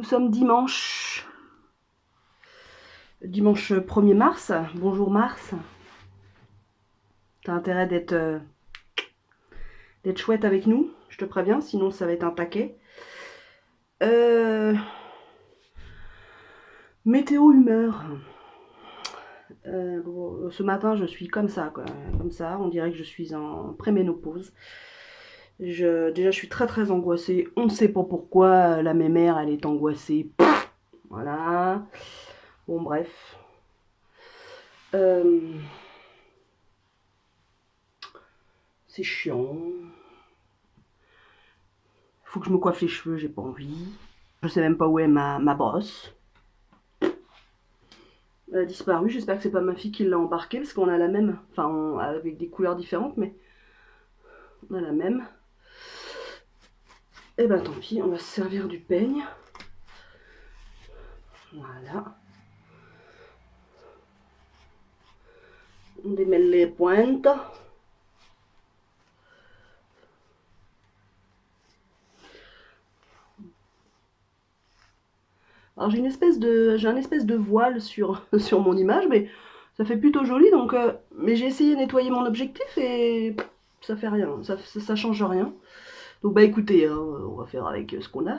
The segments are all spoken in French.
Nous sommes dimanche. Dimanche 1er mars. Bonjour Mars. T'as intérêt d'être chouette avec nous, je te préviens, sinon ça va être un taquet. Météo humeur. Ce matin je suis comme ça, quoi. Comme ça, on dirait que je suis en préménopause. Déjà je suis très angoissée, on ne sait pas pourquoi, la mémère elle est angoissée. Voilà. Bon bref. C'est chiant. Faut que je me coiffe les cheveux, j'ai pas envie. Je sais même pas où est ma brosse. Elle a disparu, j'espère que c'est pas ma fille qui l'a embarquée, parce qu'on a la même. Enfin, avec des couleurs différentes, mais on a la même. Et ben tant pis, on va se servir du peigne. Voilà. On démêle les pointes. Alors j'ai un espèce de voile sur, sur mon image, mais ça fait plutôt joli, donc mais j'ai essayé de nettoyer mon objectif et ça fait rien, ça change rien. Donc bah écoutez, hein, on va faire avec ce qu'on a.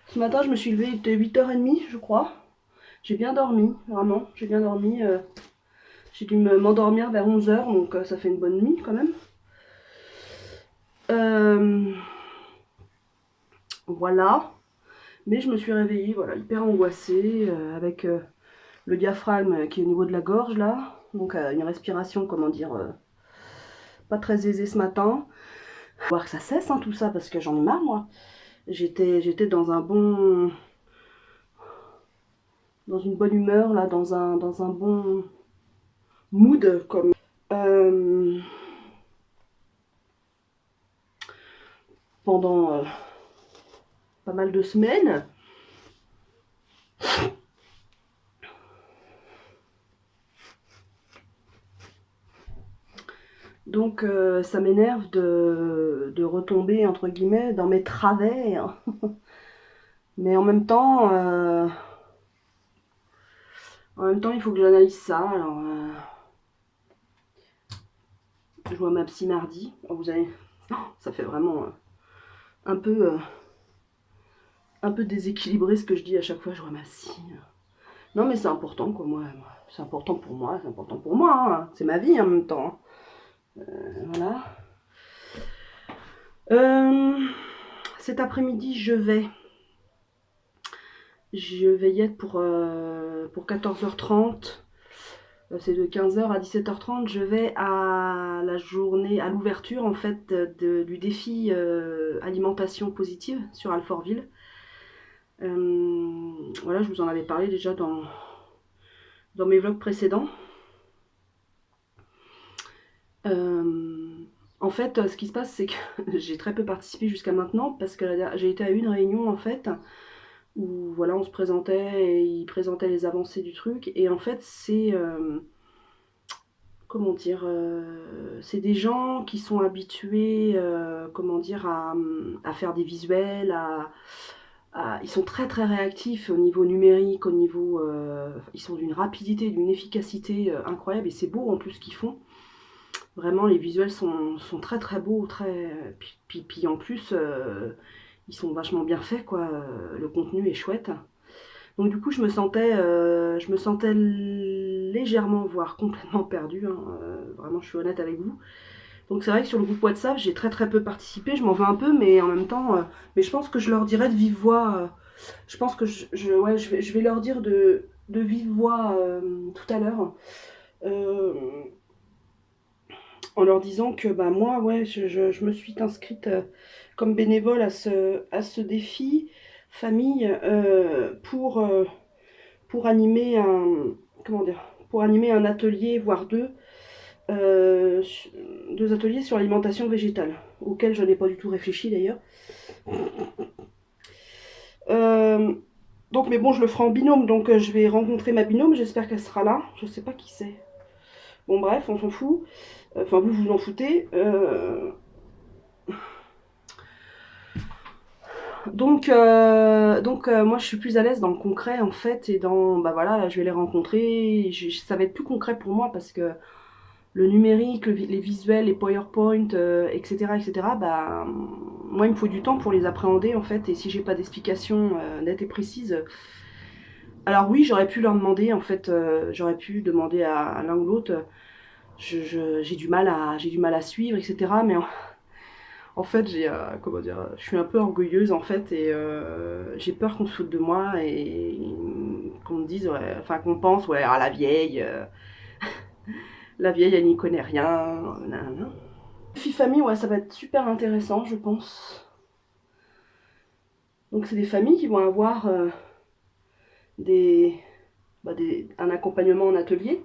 Ce matin je me suis levée, il était 8h30 je crois. J'ai bien dormi, vraiment, j'ai bien dormi. J'ai dû m'endormir vers 11h, donc ça fait une bonne nuit quand même. Voilà. Mais je me suis réveillée, voilà, hyper angoissée, avec le diaphragme qui est au niveau de la gorge là. Donc une respiration, comment dire, pas très aisée ce matin. Faut voir que ça cesse hein, tout ça, parce que j'en ai marre moi. J'étais dans un bon... dans une bonne humeur là, dans un bon mood comme... pendant pas mal de semaines. Donc ça m'énerve de retomber entre guillemets dans mes travers. Mais en même temps il faut que j'analyse ça. Alors je vois ma psy mardi. Oh, vous avez... ça fait vraiment un peu déséquilibré ce que je dis à chaque fois, je vois ma psy. Non mais c'est important quoi, moi. C'est important pour moi, c'est important pour moi. Hein. C'est ma vie en même temps. Voilà. Cet après-midi, je vais y être pour 14h30. C'est de 15h à 17h30. Je vais à la journée, à l'ouverture en fait du défi alimentation positive sur Alfortville. Voilà, je vous en avais parlé déjà dans mes vlogs précédents. En fait, ce qui se passe, c'est que j'ai très peu participé jusqu'à maintenant parce que j'ai été à une réunion en fait où voilà, on se présentait et ils présentaient les avancées du truc. Et en fait, c'est comment dire, c'est des gens qui sont habitués, comment dire, à faire des visuels, ils sont très réactifs au niveau numérique, au niveau, ils sont d'une rapidité, d'une efficacité incroyable et c'est beau en plus ce qu'ils font. Vraiment, les visuels sont très beaux, puis en plus, ils sont vachement bien faits, quoi. Le contenu est chouette. Donc du coup, je me sentais légèrement, voire complètement perdue. Hein. Vraiment, je suis honnête avec vous. Donc c'est vrai que sur le groupe WhatsApp, j'ai très peu participé. Je m'en veux un peu, mais en même temps, mais je pense que je leur dirai de vive voix. Je pense que je vais leur dire de vive voix tout à l'heure. En leur disant que bah moi ouais je me suis inscrite comme bénévole à ce défi famille pour animer un atelier voire euh, deux ateliers sur l'alimentation végétale auxquels je n'ai pas du tout réfléchi d'ailleurs. Donc mais bon, je le ferai en binôme, donc je vais rencontrer ma binôme, j'espère qu'elle sera là, je sais pas qui c'est. Bon bref, on s'en fout. Enfin, vous vous en foutez. Moi je suis plus à l'aise dans le concret en fait et dans bah voilà là, je vais les rencontrer, ça va être plus concret pour moi parce que le numérique, les visuels, les PowerPoint, etc., bah moi il me faut du temps pour les appréhender en fait et si j'ai pas d'explication nette et précise, alors oui j'aurais pu leur demander en fait, j'aurais pu demander à l'un ou l'autre, j'ai du mal à suivre etc. Mais en fait, comment dire, je suis un peu orgueilleuse en fait et j'ai peur qu'on se foute de moi et qu'on me dise, ouais, enfin qu'on pense, ouais, ah, la vieille, elle n'y connaît rien. Nanana. Fille famille, ouais, ça va être super intéressant, je pense. Donc c'est des familles qui vont avoir des, un accompagnement en atelier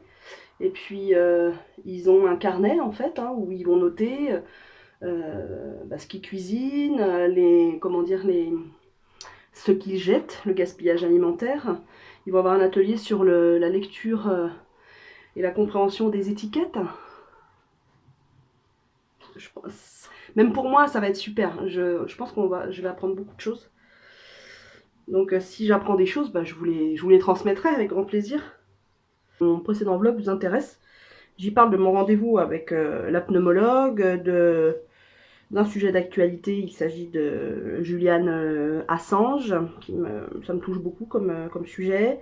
et puis ils ont un carnet en fait hein, où ils vont noter ce qu'ils cuisinent, comment dire, ce qu'ils jettent, le gaspillage alimentaire. Ils vont avoir un atelier sur la lecture et la compréhension des étiquettes. Je pense, même pour moi, ça va être super. Je pense je vais apprendre beaucoup de choses. Donc si j'apprends des choses, bah, je vous les transmettrai avec grand plaisir. Mon précédent vlog vous intéresse. J'y parle de mon rendez-vous avec la pneumologue, d'un sujet d'actualité. Il s'agit de Julian Assange, ça me touche beaucoup comme sujet.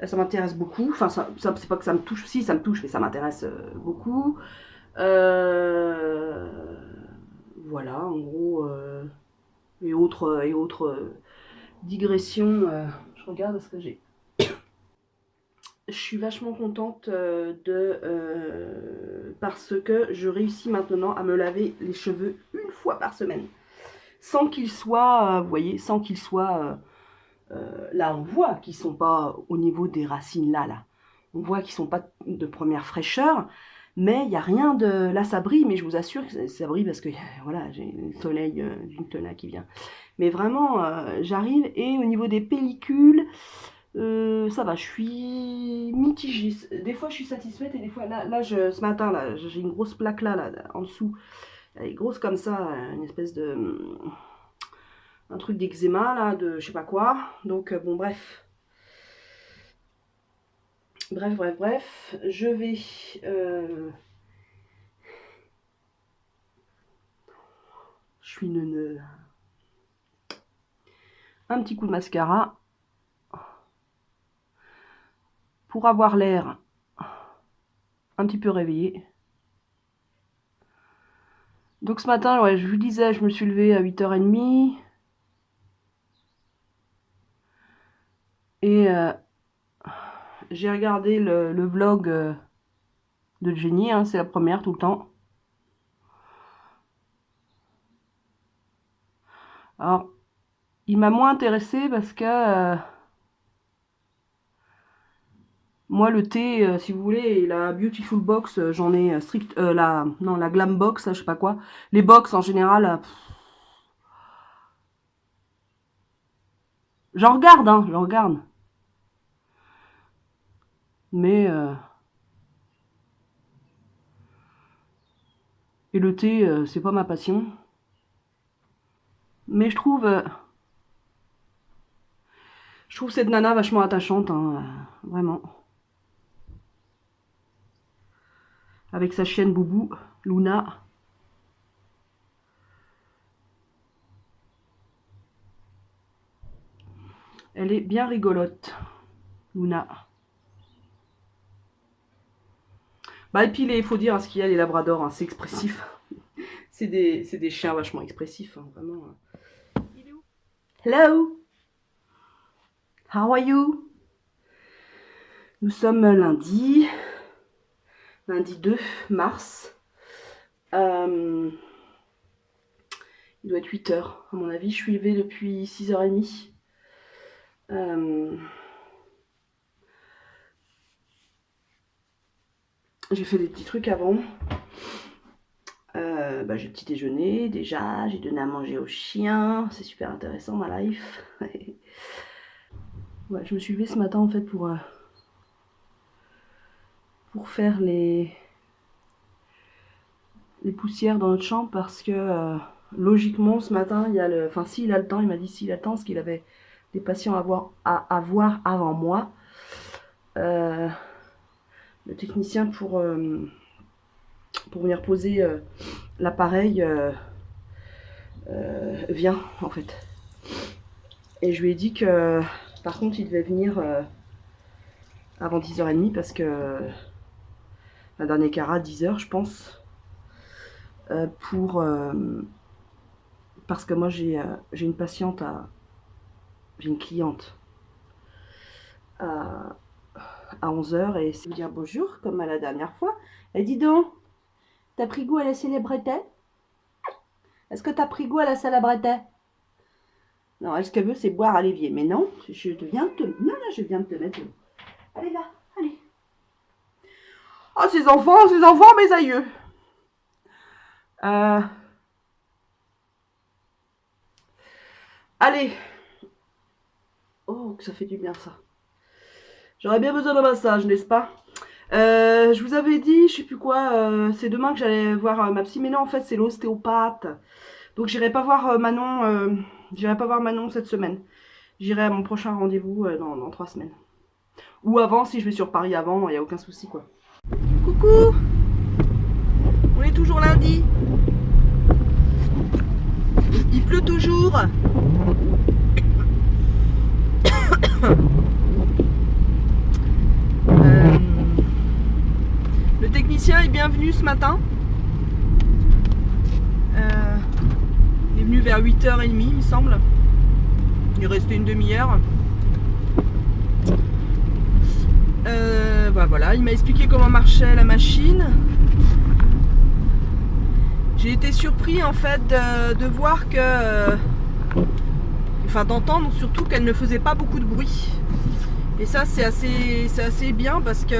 Ça m'intéresse beaucoup. Enfin, c'est pas que ça me touche, si ça me touche, mais ça m'intéresse beaucoup. Euh, voilà, en gros, et autres digressions. Je regarde ce que j'ai. Je suis vachement contente parce que je réussis maintenant à me laver les cheveux une fois par semaine. Sans qu'ils soient, vous voyez, sans qu'ils soient là on voit qu'ils sont pas au niveau des racines là. On voit qu'ils sont pas de première fraîcheur, mais il y a rien de là ça brille, mais je vous assure que ça brille parce que voilà j'ai le soleil d'une tonne qui vient. Mais vraiment j'arrive et au niveau des pellicules ça va, je suis mitigée. Des fois je suis satisfaite et des fois ce matin là j'ai une grosse plaque là en dessous. Elle est grosse comme ça, une espèce de un truc d'eczéma là, de je sais pas quoi. Donc bon bref. Bref. Je vais je suis neuneu. Un petit coup de mascara pour avoir l'air un petit peu réveillé. Donc ce matin, ouais, je vous disais, je me suis levée à 8h30. Et j'ai regardé le vlog de Jenny, hein, c'est la première tout le temps. Alors, il m'a moins intéressé parce que moi le thé, si vous voulez, la Beautiful Box, j'en ai la Glam Box, je sais pas quoi. Les box en général, j'en regarde. Mais et le thé, c'est pas ma passion. Mais je trouve cette nana vachement attachante, hein, vraiment. Avec sa chienne Boubou, Luna. Elle est bien rigolote, Luna. Bah et puis il faut dire hein, ce qu'il y a, les labradors, hein, c'est expressif. C'est des chiens vachement expressifs, hein, vraiment. Hello, how are you? Nous sommes lundi 2 mars. Il doit être 8h, à mon avis. Je suis levée depuis 6h30. J'ai fait des petits trucs avant. J'ai petit déjeuner déjà, j'ai donné à manger aux chiens, c'est super intéressant ma life. Ouais, je me suis levée ce matin en fait pour faire les poussières dans notre chambre parce que logiquement, ce matin, il y a le... Enfin, s'il a le temps, il m'a dit s'il a le temps, parce qu'il avait des patients à voir avant moi. Le technicien pour venir poser l'appareil vient, en fait. Et je lui ai dit que, par contre, il devait venir avant 10h30, parce que la dernière cara, 10h, je pense. Parce que moi, j'ai une patiente j'ai une cliente à 11h, et c'est dire bonjour, comme à la dernière fois. Et dis donc, t'as pris goût à la célébrité? Est-ce que t'as pris goût à la célébrité? Non, elle, ce qu'elle veut, c'est boire à l'évier. Mais non, je viens de te... Non, là, je viens de te mettre... Allez, là, allez. Oh, ces enfants, mes aïeux. Allez. Oh, que ça fait du bien, ça. J'aurais bien besoin d'un massage, n'est-ce pas? Je vous avais dit, je sais plus quoi, c'est demain que j'allais voir ma psy, mais non, en fait, c'est l'ostéopathe. Donc, j'irai pas voir Manon, cette semaine. J'irai à mon prochain rendez-vous dans 3 semaines. Ou avant, si je vais sur Paris avant, il n'y a aucun souci, quoi. Coucou! On est toujours lundi. Il pleut toujours. Le technicien est bienvenu ce matin. Il est venu vers 8h30, il me semble. Il est resté une demi-heure. Bah voilà, il m'a expliqué comment marchait la machine. J'ai été surpris en fait de voir que... enfin d'entendre surtout qu'elle ne faisait pas beaucoup de bruit. Et ça c'est assez bien, parce que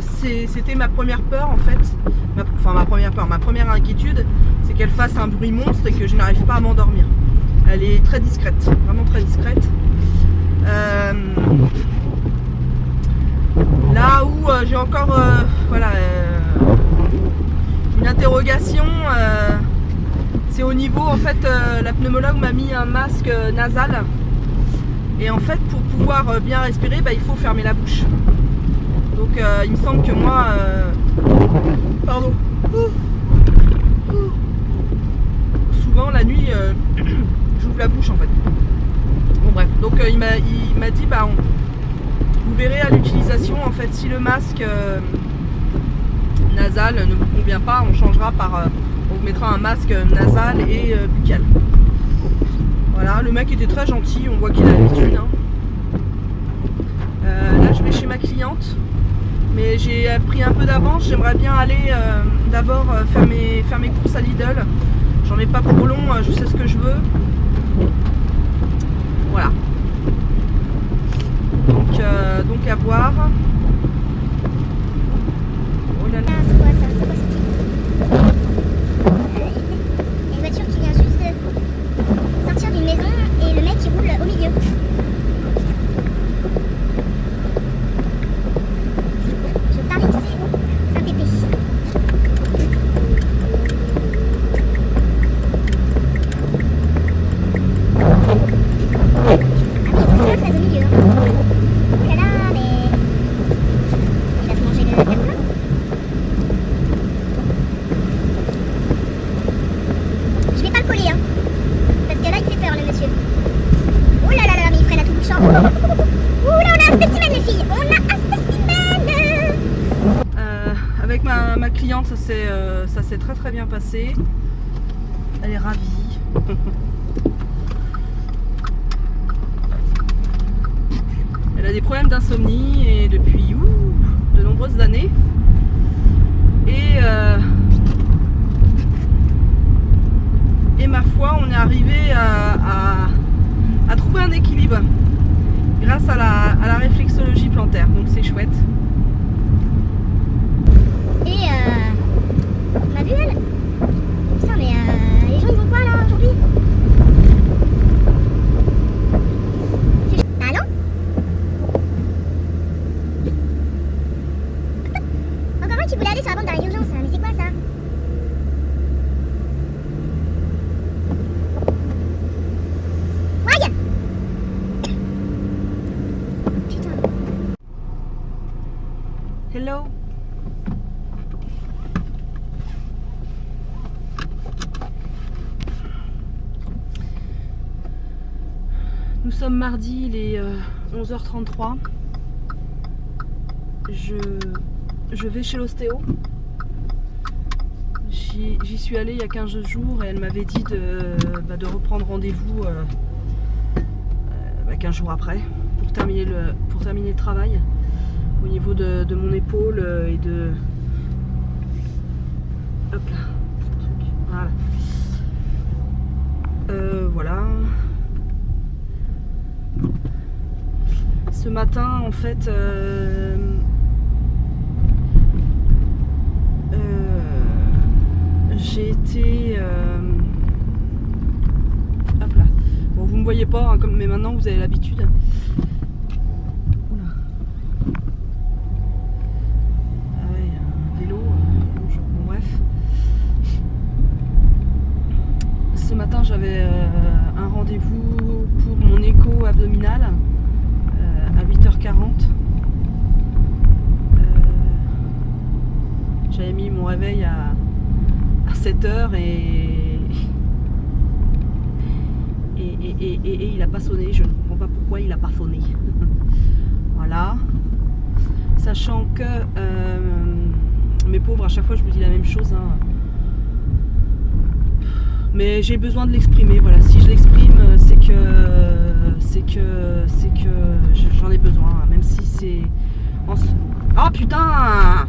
c'était ma première peur en fait. Ma première inquiétude, c'est qu'elle fasse un bruit monstre et que je n'arrive pas à m'endormir. Elle est très discrète, vraiment très discrète. Là où j'ai encore une interrogation, c'est au niveau, en fait, la pneumologue m'a mis un masque nasal. Et en fait, pour pouvoir bien respirer, il faut fermer la bouche. Donc il me semble que moi... pardon. Souvent la nuit, j'ouvre la bouche en fait. Bon bref, donc il m'a dit, vous verrez à l'utilisation, en fait, si le masque nasal ne vous convient pas, on changera on vous mettra un masque nasal et buccal. Voilà, le mec était très gentil, on voit qu'il a l'habitude. Hein. Là, je vais chez ma cliente, mais j'ai pris un peu d'avance. J'aimerais bien aller d'abord faire mes courses à Lidl. J'en ai pas pour long, je sais ce que je veux. Voilà. Donc à voir. Oh là là. C'est quoi ça? C'est quoi ce type? Une voiture qui vient juste de sortir d'une maison et le mec qui roule au milieu. Je parie que c'est un pépé. Ah oui, il est très au milieu. Oh là là, mais... il va se manger le tableau. Je vais pas le coller, hein. Parce que là, il fait peur, le monsieur. Oh là là là, mais il freine à tout bout de champ. Ouh là, on a un spécimen, les filles. On a un spécimen. Avec ma cliente, ça s'est très très bien passé. Elle est ravie. Elle a des problèmes d'insomnie, et depuis de nombreuses années. Et ma foi, on est arrivé à trouver un équilibre grâce à la réflexologie plantaire. Donc c'est chouette. Et on a vu elle. Putain, mais les gens ils vont quoi là aujourd'hui? Allô? Encore un qui voulait aller sur la bande d'arrêt d'urgence, mais c'est quoi ça? sommes mardi, il est 11h33. Je vais chez l'ostéo. J'y suis allée il y a 15 jours et elle m'avait dit de reprendre rendez-vous 15 jours après pour terminer le travail au niveau de mon épaule et de... Hop là. Voilà. Voilà. Ce matin, en fait, j'ai été... Hop là. Bon, vous me voyez pas, hein, mais maintenant vous avez l'habitude. Oula. Ah ouais, un vélo. Bon, bref. Ce matin, j'avais un rendez-vous pour mon écho abdominal à 8h40. J'avais mis mon réveil à 7h et il a pas sonné. Je ne comprends pas pourquoi il a pas sonné. Voilà. Sachant que mes pauvres, à chaque fois je vous dis la même chose, hein. Mais j'ai besoin de l'exprimer. Voilà, si je l'exprime, c'est que j'en ai besoin, hein, même si c'est oh putain.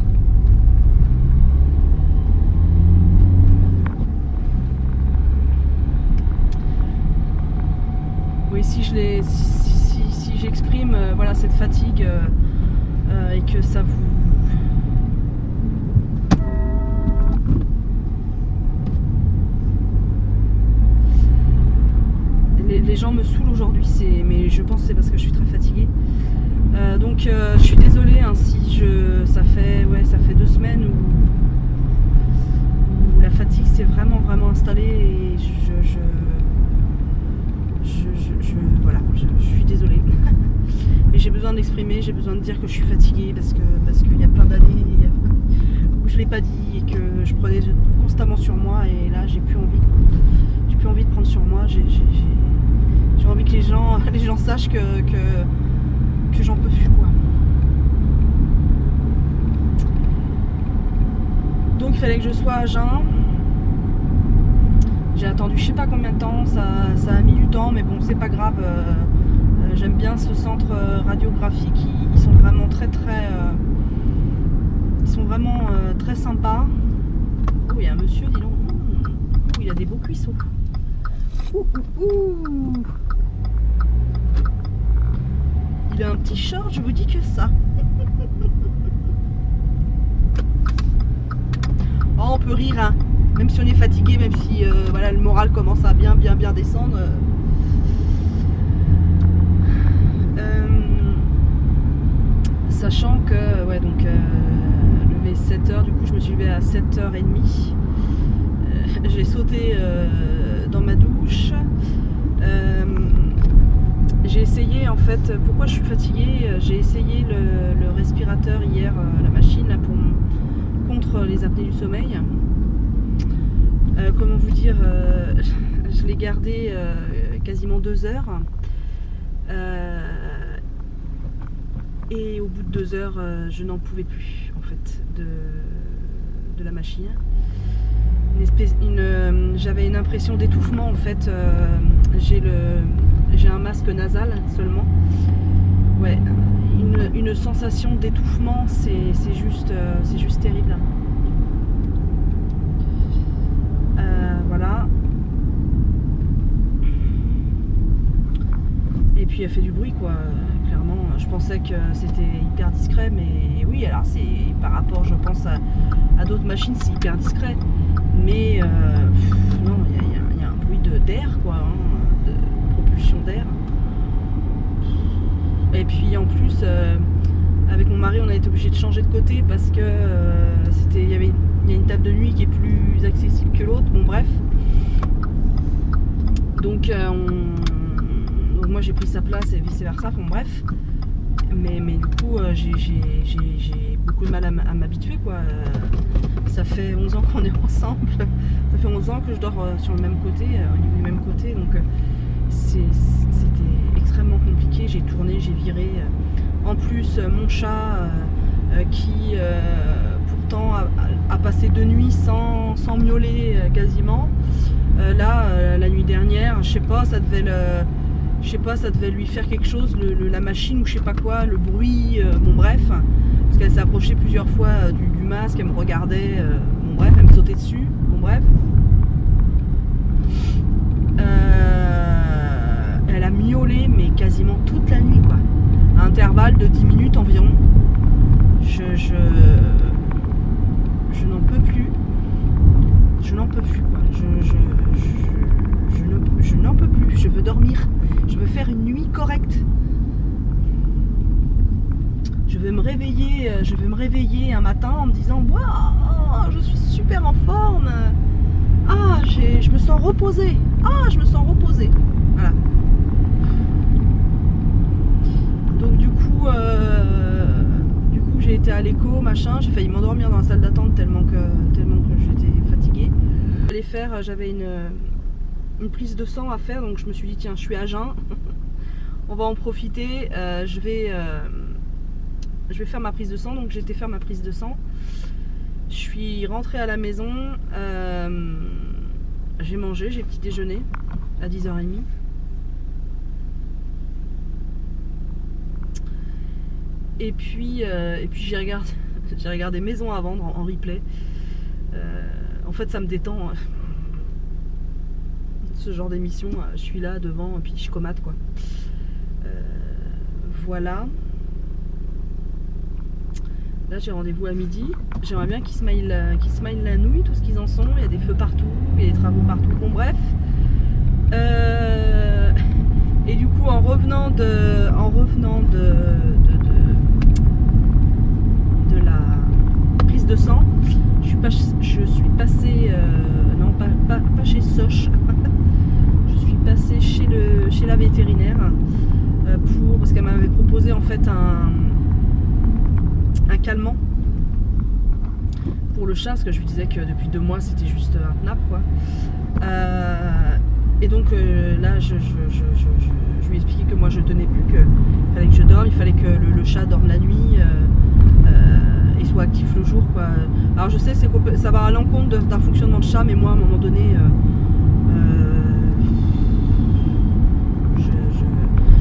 Oui, si j'exprime voilà cette fatigue et que ça vous... Les gens me saoulent aujourd'hui, mais je pense que c'est parce que je suis très fatiguée. Donc je suis désolée hein, si ça fait 2 semaines où la fatigue s'est vraiment installée et voilà, je suis désolée. Mais j'ai besoin de l'exprimer, j'ai besoin de dire que je suis fatiguée parce qu'il y a plein d'années où je l'ai pas dit et que je prenais constamment sur moi et là j'ai plus envie de prendre sur moi. J'ai envie que les gens sachent que j'en peux plus quoi. Donc il fallait que je sois à jeun. J'ai attendu je sais pas combien de temps, ça a mis du temps, mais bon c'est pas grave. J'aime bien ce centre radiographique, ils sont vraiment très sympas. Oh il y a un monsieur, dis donc. Oh, il a des beaux cuisseaux. Il a un petit short, je vous dis que ça. Oh, on peut rire, hein. Même si on est fatigué, même si voilà, le moral commence à bien descendre. Sachant que, ouais, donc, levé 7h, du coup, je me suis levée à 7h30. J'ai sauté dans ma douche. J'ai essayé, en fait, pourquoi je suis fatiguée, j'ai essayé le respirateur hier, la machine là, contre les apnées du sommeil. Comment vous dire, je l'ai gardé quasiment 2 heures. Et au bout de 2 heures, je n'en pouvais plus en fait de la machine. J'avais une impression d'étouffement en fait. J'ai un masque nasal seulement. Ouais, une sensation d'étouffement, c'est juste terrible. Voilà. Et puis elle fait du bruit quoi. Clairement, je pensais que c'était hyper discret, mais oui, alors c'est par rapport, je pense à d'autres machines, c'est hyper discret. Mais non, il y a un bruit d'air quoi, hein, de propulsion d'air. Et puis en plus, avec mon mari, on a été obligé de changer de côté parce que il y a une table de nuit qui est plus accessible que l'autre. Bon bref. Donc moi j'ai pris sa place et vice versa. Bon bref. Mais du coup j'ai beaucoup de mal à m'habituer quoi. Ça fait 11 ans qu'on est ensemble. Ça fait 11 ans que je dors sur le même côté, au niveau du même côté. Donc c'était extrêmement extrêmement compliqué. J'ai tourné, j'ai viré. En plus, mon chat qui pourtant a passé 2 nuits sans miauler quasiment. Là, la nuit dernière, je sais pas, ça devait lui faire quelque chose, la machine ou je sais pas quoi, le bruit, bon bref, parce qu'elle s'est approchée plusieurs fois du masque, elle me regardait, bon bref, elle me sautait dessus, bon bref. Elle a miaulé mais quasiment toute la nuit quoi, à intervalle de 10 minutes environ. Je n'en peux plus. Je n'en peux plus quoi. Je n'en peux plus. Je veux dormir. Je veux faire une nuit correcte. Je vais me réveiller un matin en me disant waouh, je suis super en forme. Ah, je me sens reposée. Ah, je me sens reposée. Voilà. Donc du coup j'ai été à l'écho, machin, j'ai failli m'endormir dans la salle d'attente tellement que j'étais fatiguée. J'avais une prise de sang à faire, donc je me suis dit tiens, je suis à jeun, on va en profiter, je vais faire ma prise de sang, donc j'ai été faire ma prise de sang. Je suis rentrée à la maison, j'ai mangé, j'ai petit déjeuner à 10h30. Et puis j'ai regardé Maison à vendre en replay. En fait ça me détend. Ce genre d'émission, je suis là devant et puis je comate quoi. Voilà. Là j'ai rendez-vous à midi. J'aimerais bien qu'ils smile la nouille, tout ce qu'ils en sont. Il y a des feux partout, il y a des travaux partout. Bon bref. Et du coup en revenant de la prise de sang, je suis passée non pas chez Soch. Je suis passée chez la vétérinaire parce qu'elle m'avait proposé en fait un calmant pour le chat, parce que je lui disais que depuis 2 mois c'était juste un nappe quoi. Et donc là je lui ai expliqué que moi je tenais plus, qu'il fallait que je dorme, il fallait que le chat dorme la nuit et soit actif le jour quoi. Alors je sais ça va à l'encontre d'un fonctionnement de chat, mais moi à un moment donné de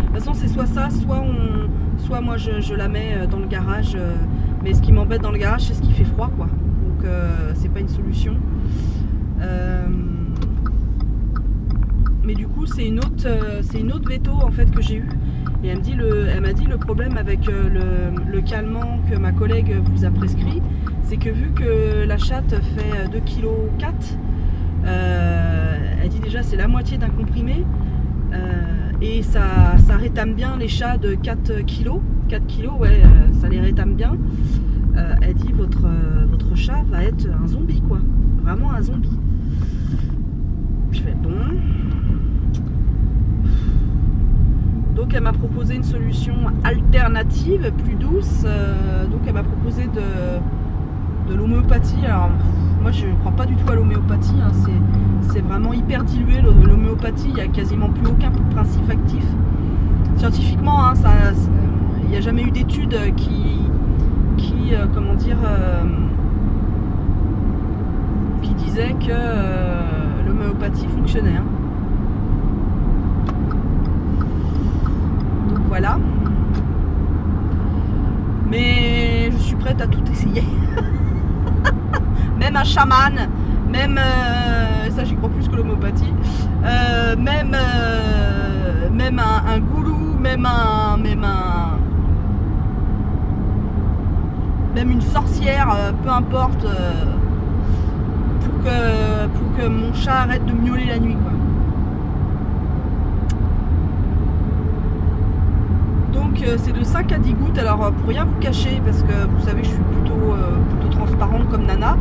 toute façon c'est soit ça, soit moi je la mets dans le garage, mais ce qui m'embête dans le garage c'est ce qui fait froid quoi, donc c'est pas une solution. Mais du coup c'est une autre veto en fait que j'ai eue, et elle m'a dit le problème avec le calmant que ma collègue vous a prescrit, c'est que vu que la chatte fait 2,4 kg, elle dit déjà c'est la moitié d'un comprimé, et ça rétame bien les chats de 4 kg, ouais, ça les rétame bien. Elle dit votre chat va être un zombie quoi, vraiment un zombie. Je fais bon. Donc elle m'a proposé une solution alternative, plus douce. Donc elle m'a proposé de l'homéopathie. Alors moi je ne crois pas du tout à l'homéopathie, hein. C'est vraiment hyper dilué l'homéopathie, il n'y a quasiment plus aucun principe actif. Scientifiquement, hein, il n'y a jamais eu d'études qui disaient que l'homéopathie fonctionnait. Hein. Donc voilà. Mais je suis prête à tout essayer. Même un chaman, même ça j'y crois plus que l'homéopathie, même un goulou, même une sorcière, peu importe, pour que mon chat arrête de miauler la nuit quoi. Donc c'est de 5 à 10 gouttes. Alors pour rien vous cacher, parce que vous savez je suis plutôt transparente comme Nana,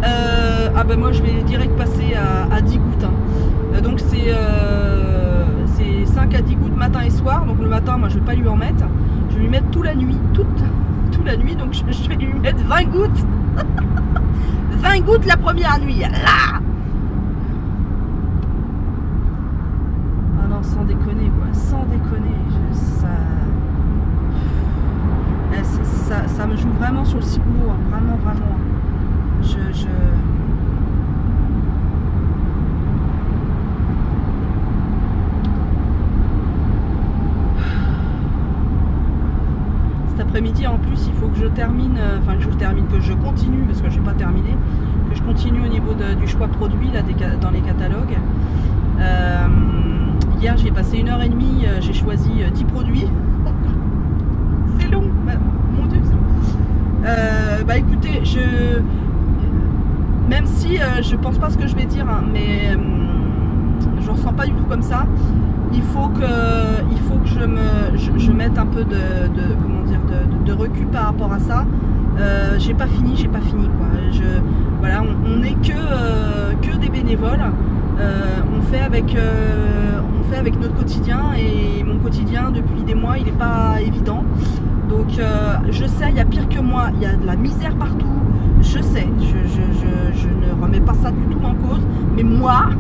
ah ben moi je vais direct passer à 10 gouttes hein. Donc c'est 5 à 10 gouttes matin et soir. Donc le matin moi je vais pas lui en mettre, je vais lui mettre toute la nuit, toute la nuit, donc je vais lui mettre 20 gouttes 20 gouttes la première nuit là. Ah non, sans déconner quoi, sans déconner, ça me joue vraiment sur le ciboulot, hein, vraiment, vraiment. Cet après-midi, en plus, il faut que je termine, que je continue, parce que je n'ai pas terminé, que je continue au niveau du choix produit là, dans les catalogues. Hier, j'ai passé 1h30, j'ai choisi 10 produits. C'est long, mon Dieu. Écoutez, même si je pense pas ce que je vais dire, hein, mais je ressens pas du tout comme ça. Il faut que je mette un peu de recul par rapport à ça. J'ai pas fini quoi. Voilà, on n'est que des bénévoles. On fait avec notre quotidien, et mon quotidien depuis des mois il n'est pas évident. Donc je sais, il y a pire que moi, il y a de la misère partout. Je sais, je ne remets pas ça du tout en cause, mais moi,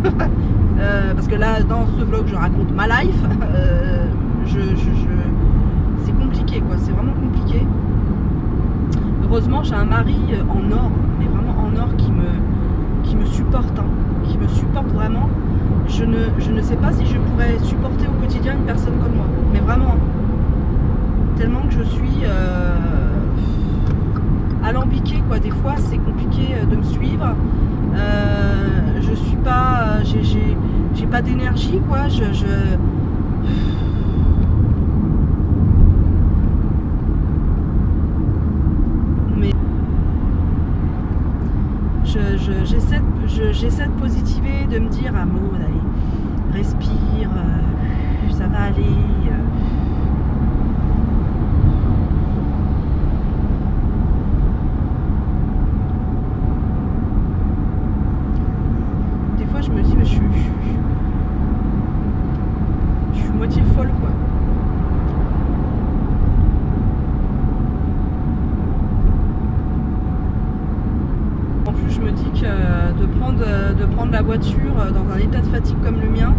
parce que là dans ce vlog je raconte ma life, c'est compliqué quoi, c'est vraiment compliqué. Heureusement j'ai un mari en or, mais vraiment en or qui me supporte, hein, qui me supporte vraiment. Je ne sais pas si je pourrais supporter au quotidien une personne comme moi, mais vraiment, tellement que je suis alambiquée quoi. Des fois c'est compliqué de me suivre. Je suis pas, j'ai pas d'énergie quoi. Mais j'essaie de positiver, de me dire ah Maud, allez, respire, ça va aller. Des fois je me dis je suis moitié folle quoi. En plus je me dis que de prendre la voiture dans un état de fatigue comme le mien,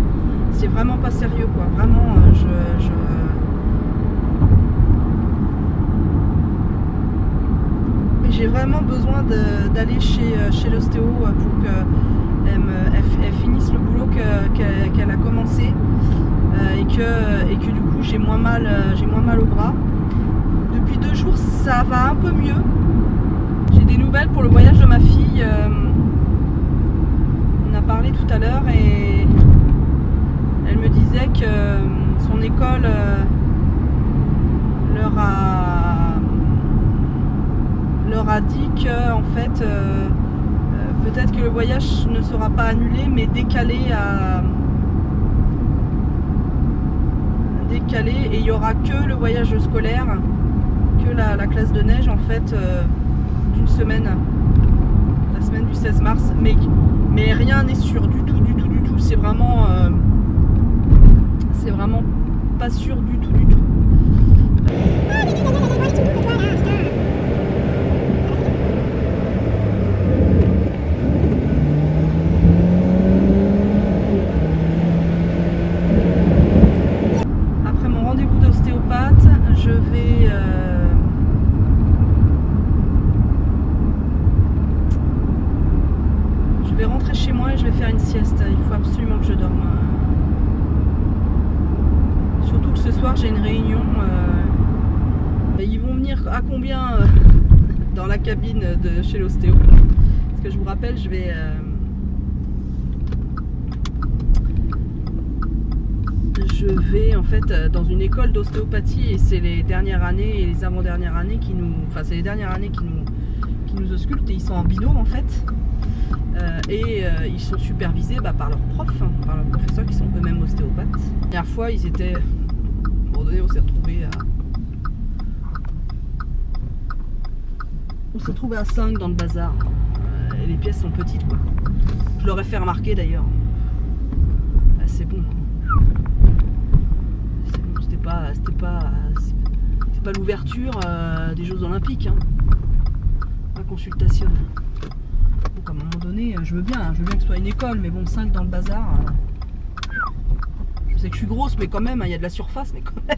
c'est vraiment pas sérieux quoi. Vraiment j'ai vraiment besoin d'aller chez l'ostéo pour qu'elle finisse le boulot qu'elle a commencé, et que du coup j'ai moins mal au bras. Depuis 2 jours ça va un peu mieux. J'ai des nouvelles pour le voyage de ma fille. On a parlé tout à l'heure et elle me disait que son école leur a dit que en fait peut-être que le voyage ne sera pas annulé mais décalé, et il n'y aura que le voyage scolaire, que la classe de neige en fait d'une semaine, la semaine du 16 mars, mais rien n'est sûr du tout, c'est vraiment pas sûr du tout. Après mon rendez-vous d'ostéopathe, je vais rentrer chez moi et je vais faire une sieste. Il faut absolument que je dorme. Surtout que ce soir j'ai une réunion. Ils vont venir à combien dans la cabine de chez l'ostéo? Parce que je vous rappelle, je vais en fait dans une école d'ostéopathie, et c'est les dernières années et les avant-dernières années qui nous auscultent, et ils sont en binôme en fait. Ils sont supervisés par leurs profs, par leurs professeurs qui sont eux-mêmes ostéopathes. La dernière fois, ils étaient... À un moment donné, on s'est retrouvés à 5 dans le bazar. Et les pièces sont petites, quoi. Je leur ai fait remarquer d'ailleurs. C'est bon. C'est bon, c'était pas l'ouverture des Jeux Olympiques. La consultation. Donc à un moment donné, je veux bien que ce soit une école, mais bon, 5 dans le bazar, je sais que je suis grosse, mais quand même, il y a de la surface, mais quand même.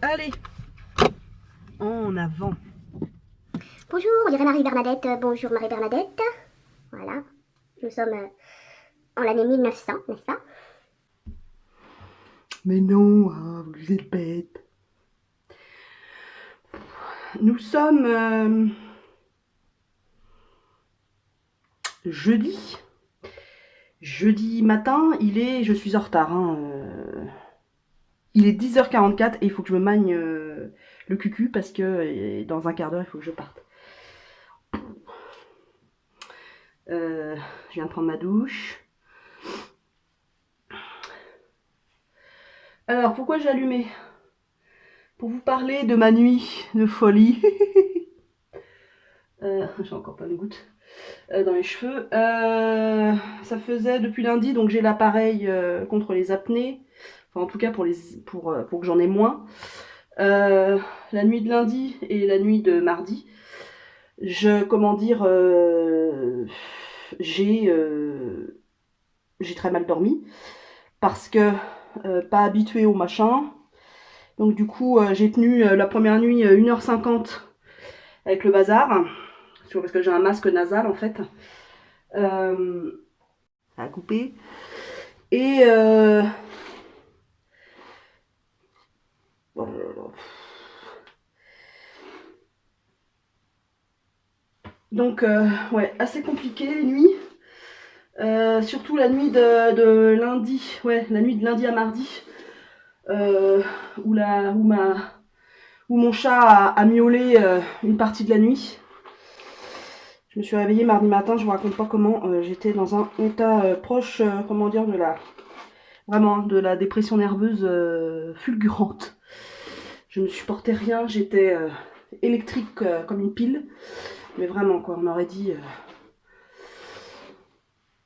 Allez, en avant. Bonjour, on dirait Marie-Bernadette. Bonjour Marie-Bernadette. Voilà, nous sommes en l'année 1900, n'est-ce pas? Mais non, hein, vous êtes bête. Nous sommes jeudi. Jeudi matin, je suis en retard. Hein, il est 10h44 et il faut que je me magne le cucu parce que dans un quart d'heure, il faut que je parte. Je viens de prendre ma douche. Alors, pourquoi j'ai allumé? Pour vous parler de ma nuit de folie. J'ai encore plein de gouttes dans les cheveux. Ça faisait depuis lundi, donc j'ai l'appareil contre les apnées. Enfin, en tout cas, pour que j'en ai moins. La nuit de lundi et la nuit de mardi, j'ai très mal dormi parce que pas habituée au machin. Donc du coup, j'ai tenu la première nuit 1h50 avec le bazar, parce que j'ai un masque nasal en fait, à couper. Et donc ouais, assez compliqué les nuits. Surtout la nuit de lundi, ouais, la nuit de lundi à mardi, où mon chat a miaulé une partie de la nuit. Je me suis réveillée mardi matin, je vous raconte pas comment, j'étais dans un état proche, comment dire, vraiment de la dépression nerveuse fulgurante. Je ne supportais rien, j'étais électrique comme une pile, mais vraiment quoi, on aurait dit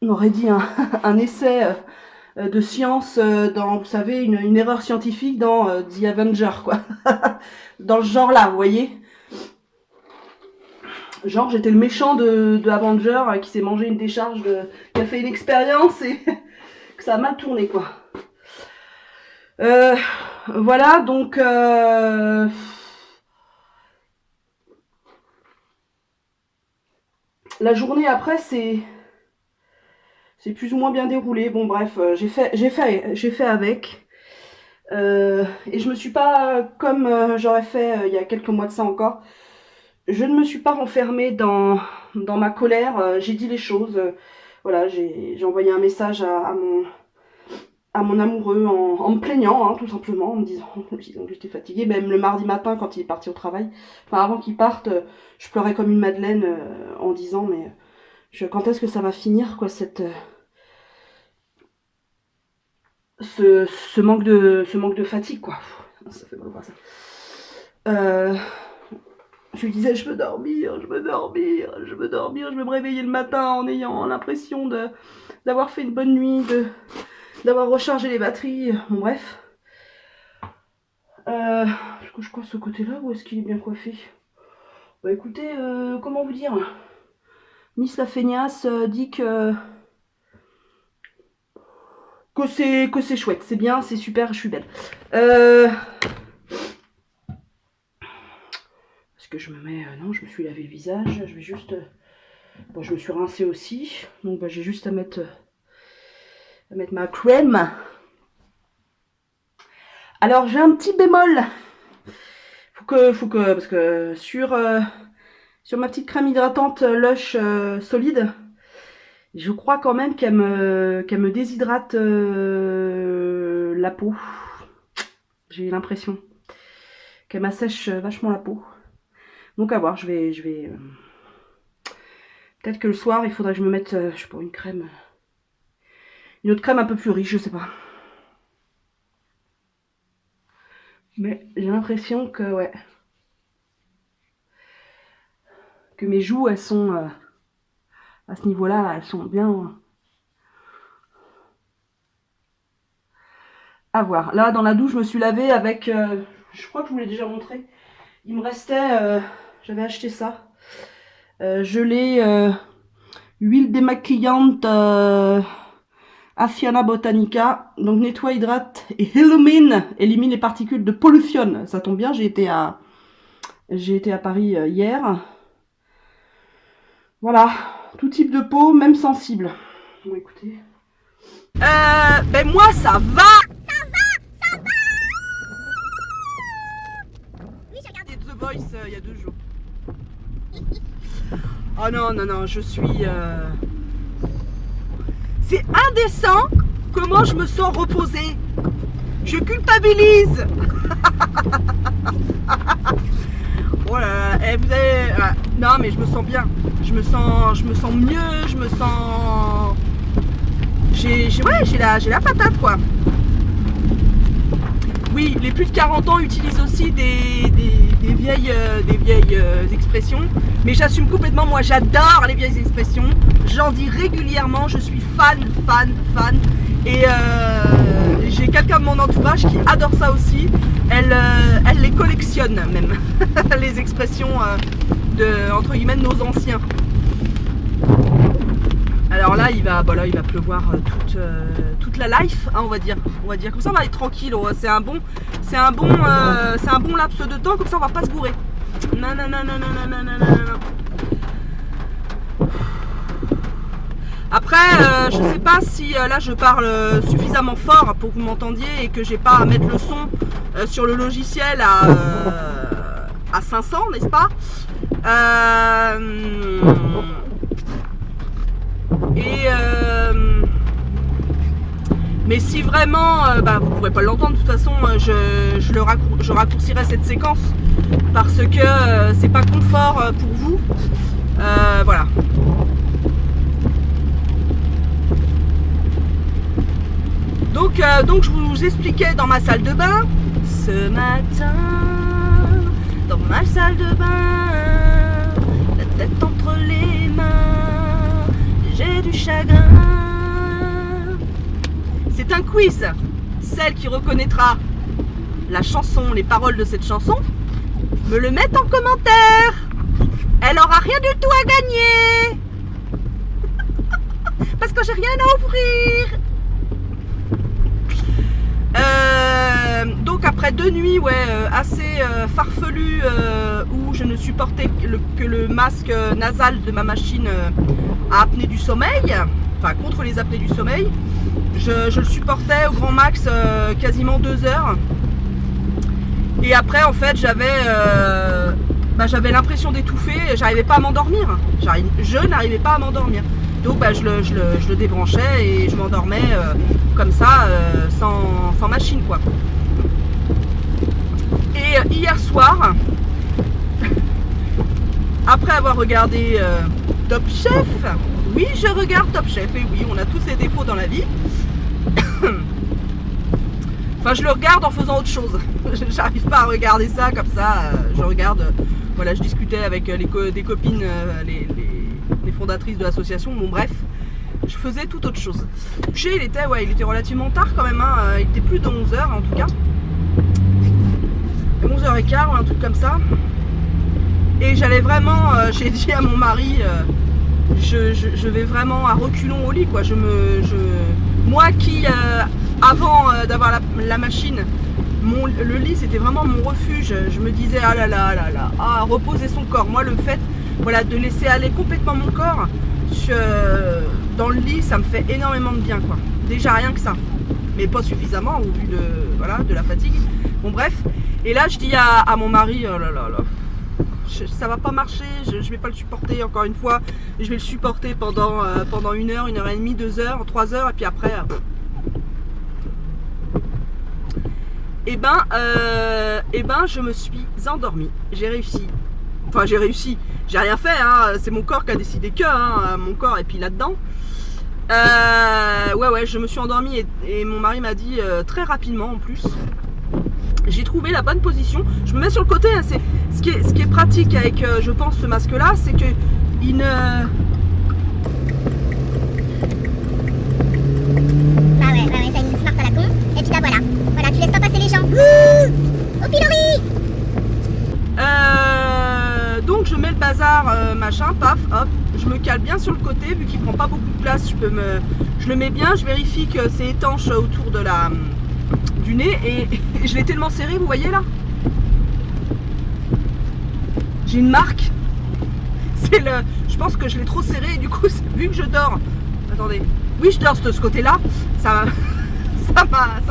un essai de science dans, vous savez, une erreur scientifique dans The Avenger, quoi. Dans le genre là, vous voyez. Genre, j'étais le méchant de Avenger qui s'est mangé une décharge, qui a fait une expérience et que ça a mal tourné, quoi. Voilà, donc... la journée après, c'est plus ou moins bien déroulé. Bon, bref, j'ai fait avec. Et je me suis pas, comme j'aurais fait il y a quelques mois de ça encore, je ne me suis pas renfermée dans ma colère. J'ai dit les choses. Voilà, j'ai envoyé un message à mon amoureux en me plaignant, hein, tout simplement, en me disant que j'étais fatiguée. Même le mardi matin, quand il est parti au travail, enfin avant qu'il parte, je pleurais comme une madeleine en disant mais quand est-ce que ça va finir, quoi, ce manque de fatigue, quoi. Ça fait mal au bras, ça. Je lui disais je veux dormir, je veux me réveiller le matin en ayant l'impression d'avoir fait une bonne nuit, d'avoir rechargé les batteries, bon bref. Je coiffe ce côté-là ou est-ce qu'il est bien coiffé? Bah écoutez, comment vous dire, Miss la feignasse dit que c'est chouette, c'est bien, c'est super, je suis belle. Est-ce que je me mets... non, je me suis lavé le visage, je vais juste... bon, je me suis rincée aussi, donc bah, j'ai juste à mettre ma crème. Alors, j'ai un petit bémol. Faut que parce que sur ma petite crème hydratante Lush solide, je crois quand même qu'elle me déshydrate la peau. J'ai l'impression qu'elle m'assèche vachement la peau. Donc à voir, je vais peut-être que le soir, il faudrait que je me mette, je sais pas, une autre crème un peu plus riche, je sais pas. Mais j'ai l'impression que, ouais, que mes joues, elles sont, à ce niveau-là, elles sont bien... à voir. Là, dans la douche, je me suis lavée avec, je crois que je vous l'ai déjà montré. Il me restait, j'avais acheté ça. Je l'ai, huile démaquillante Asiana botanica. Donc nettoie, hydrate et élimine les particules de pollution. Ça tombe bien, j'ai été à Paris hier. Voilà, tout type de peau, même sensible. Bon, écoutez. Ben moi ça va. Oui, j'ai regardé. The Voice il y a 2 jours. Oh non, je suis... C'est indécent comment je me sens reposée. Je culpabilise. Oh là là, vous avez... Non mais je me sens bien. Je me sens mieux, je me sens... J'ai la patate quoi. Oui, les plus de 40 ans utilisent aussi des vieilles expressions, mais j'assume complètement, moi j'adore les vieilles expressions, j'en dis régulièrement, je suis fan, et j'ai quelqu'un de mon entourage qui adore ça aussi, elle les collectionne même, les expressions de, entre guillemets, de nos anciens. Alors là, il va pleuvoir toute la life, hein, on va dire comme ça, on va être tranquille. C'est un bon laps de temps, comme ça on va pas se gourer. Non. Après, je sais pas si là je parle suffisamment fort pour que vous m'entendiez et que j'ai pas à mettre le son sur le logiciel à 500, n'est-ce pas? Mais si vraiment, vous pourrez pas l'entendre de toute façon, je raccourcirai cette séquence parce que c'est pas confort pour vous. Voilà. Donc je vous expliquais dans ma salle de bain, ce matin, dans ma salle de bain, la tête entre les mains, j'ai du chagrin. C'est un quiz. Celle qui reconnaîtra la chanson, les paroles de cette chanson, me le met en commentaire. Elle aura rien du tout à gagner. Parce que j'ai rien à offrir. Donc après 2 nuits assez farfelues où je ne supportais que le masque nasal de ma machine à apnée du sommeil, enfin contre les apnées du sommeil, je le supportais au grand max quasiment 2 heures. Et après en fait j'avais l'impression d'étouffer, j'arrivais pas à m'endormir. Je n'arrivais pas à m'endormir. Donc je le débranchais et je m'endormais comme ça, sans machine quoi. Et hier soir, après avoir regardé Top Chef, oui je regarde Top Chef, et oui on a tous ces défauts dans la vie. Enfin je le regarde en faisant autre chose. J'arrive pas à regarder ça comme ça, je regarde, voilà, je discutais avec des copines, les fondatrices de l'association, bon bref, je faisais tout autre chose. Couché, il était relativement tard quand même, hein. Il était plus de 11h en tout cas, 11h15 ou un truc comme ça, et j'allais vraiment, j'ai dit à mon mari, je vais vraiment à reculons au lit quoi, moi qui avant d'avoir la machine, le lit c'était vraiment mon refuge, je me disais ah là là, reposer son corps, moi le fait de laisser aller complètement mon corps dans le lit, ça me fait énormément de bien quoi, déjà rien que ça, mais pas suffisamment au vu de la fatigue, bon bref, et là je dis à mon mari oh là là, ça va pas marcher, je vais pas le supporter encore une fois, je vais le supporter pendant 1 heure, 1 heure et demie, 2 heures, 3 heures, et puis après je me suis endormie, j'ai réussi, j'ai rien fait, hein. C'est mon corps qui a décidé que, hein. Mon corps est puis là-dedans. Je me suis endormie et mon mari m'a dit très rapidement en plus. J'ai trouvé la bonne position. Je me mets sur le côté, hein. C'est ce qui est pratique avec, je pense, ce masque-là, c'est que il ne... Bah ouais, t'as une smart à la con, et puis voilà, tu laisses pas passer les gens. Au pilori. Donc je mets le bazar, machin, paf, hop, je me cale bien sur le côté, vu qu'il prend pas beaucoup de place, je le mets bien, je vérifie que c'est étanche autour de du nez, et je l'ai tellement serré, vous voyez là, j'ai une marque, je pense que je l'ai trop serré, et du coup, vu que je dors, attendez, oui, je dors de ce côté-là, ça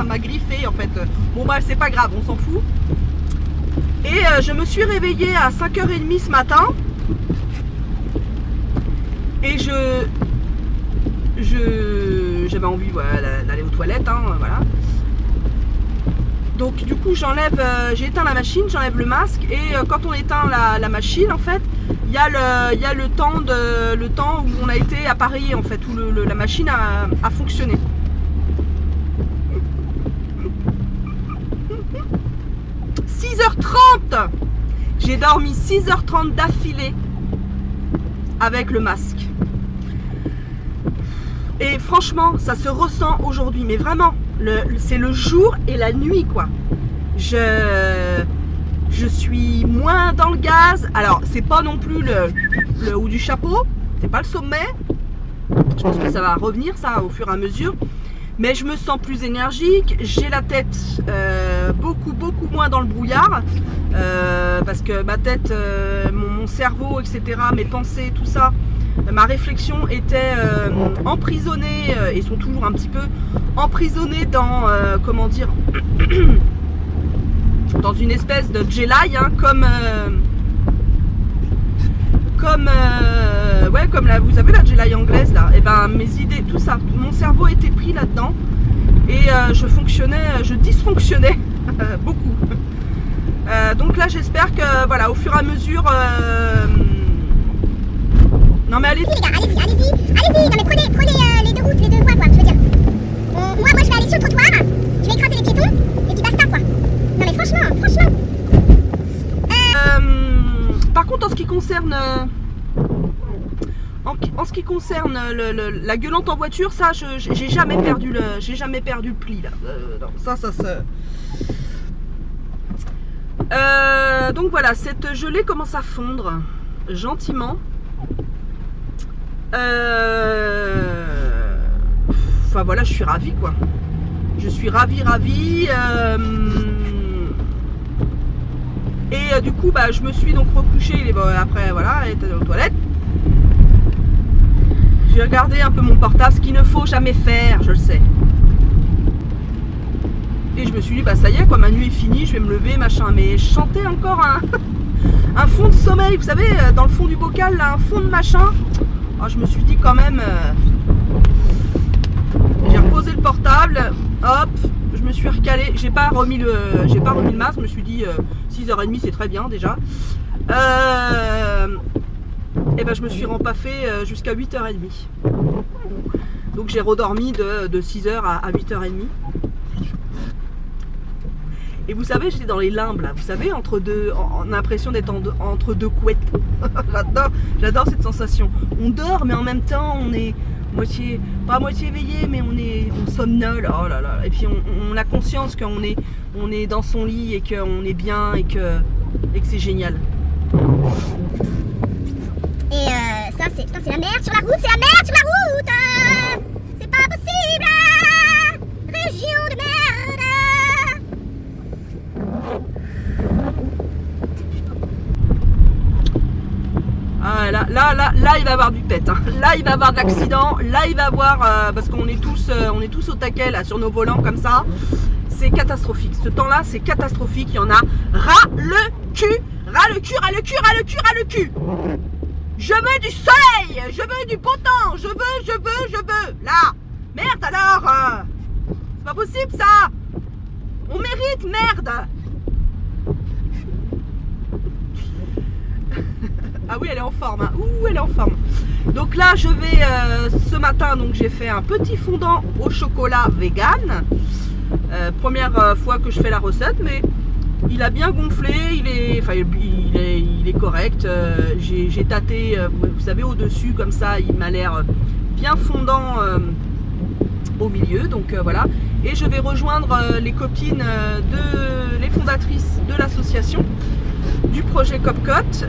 m'a griffé en fait. Bon bref, c'est pas grave, on s'en fout. Et je me suis réveillée à 5h30 ce matin. Et j'avais envie, voilà, d'aller aux toilettes, hein, voilà. Donc du coup j'ai éteint la machine, j'enlève le masque, et quand on éteint la machine en fait, il y a le temps où on a été appareillé en fait, où la machine a fonctionné. 6h30. J'ai dormi 6h30 d'affilée avec le masque. Et franchement, ça se ressent aujourd'hui, mais vraiment, c'est le jour et la nuit quoi. Je suis moins dans le gaz. Alors, c'est pas non plus le haut du chapeau, c'est pas le sommet. Je pense que ça va revenir ça au fur et à mesure. Mais je me sens plus énergique, j'ai la tête beaucoup moins dans le brouillard, parce que ma tête, mon cerveau, etc., mes pensées, tout ça, ma réflexion était emprisonnée, et sont toujours un petit peu emprisonnée dans, comment dire, dans une espèce de jelly, hein, comme là, vous savez la jelly anglaise là, et ben mes idées, tout ça, mon cerveau était pris là-dedans, et je dysfonctionnais beaucoup. Donc là j'espère que voilà, au fur et à mesure non mais allez-y les gars, allez-y, non mais prenez les deux routes, les deux voies quoi, je veux dire. Moi je vais aller sur le trottoir, je vais écraser les piétons, et puis basta quoi. Non mais franchement. Par contre en ce qui concerne la gueulante en voiture, ça j'ai jamais perdu le pli là. Non, ça se. Donc voilà, cette gelée commence à fondre gentiment. Enfin voilà, je suis ravie quoi. Je suis ravie. Et du coup, je me suis donc recouchée. Après, voilà, elle était aux toilettes. J'ai regardé un peu mon portable, ce qu'il ne faut jamais faire, je le sais. Et je me suis dit, ça y est, quoi, ma nuit est finie, je vais me lever, machin. Mais je chantais encore un fond de sommeil, vous savez, dans le fond du bocal, là, un fond de machin. Alors, je me suis dit quand même. J'ai reposé le portable, hop, je me suis recalé, j'ai pas remis le masque, je me suis dit 6h30 c'est très bien déjà. Et je me suis rempaffé jusqu'à 8h30. Donc j'ai redormi de 6h à 8h30. Et vous savez, j'étais dans les limbes là, vous savez, entre deux, on a l'impression d'être entre deux couettes. J'adore cette sensation. On dort mais en même temps on est pas à moitié éveillé, mais on somnole, oh là là, et puis on a conscience qu'on est dans son lit et qu'on est bien et que c'est génial. Et ça c'est la merde sur la route, hein. C'est pas possible, hein. Région de merde. Ah, là, il va y avoir du pet, hein. Là, il va y avoir de l'accident. Là, il va y avoir parce qu'on est tous au taquet là sur nos volants comme ça. C'est catastrophique. Ce temps-là, c'est catastrophique. Il y en a ras le cul. Je veux du soleil. Je veux du beau temps. Je veux. Là. Merde alors. C'est pas possible ça. On mérite, merde. Ah oui, elle est en forme, hein. Ouh, elle est en forme. Donc là, je vais, ce matin, donc j'ai fait un petit fondant au chocolat vegan. Première fois que je fais la recette, mais il a bien gonflé, il est correct. J'ai tâté, vous savez, au-dessus, comme ça, il m'a l'air bien fondant au milieu. Donc voilà. Et je vais rejoindre les copines, les fondatrices de l'association. du projet COPCOT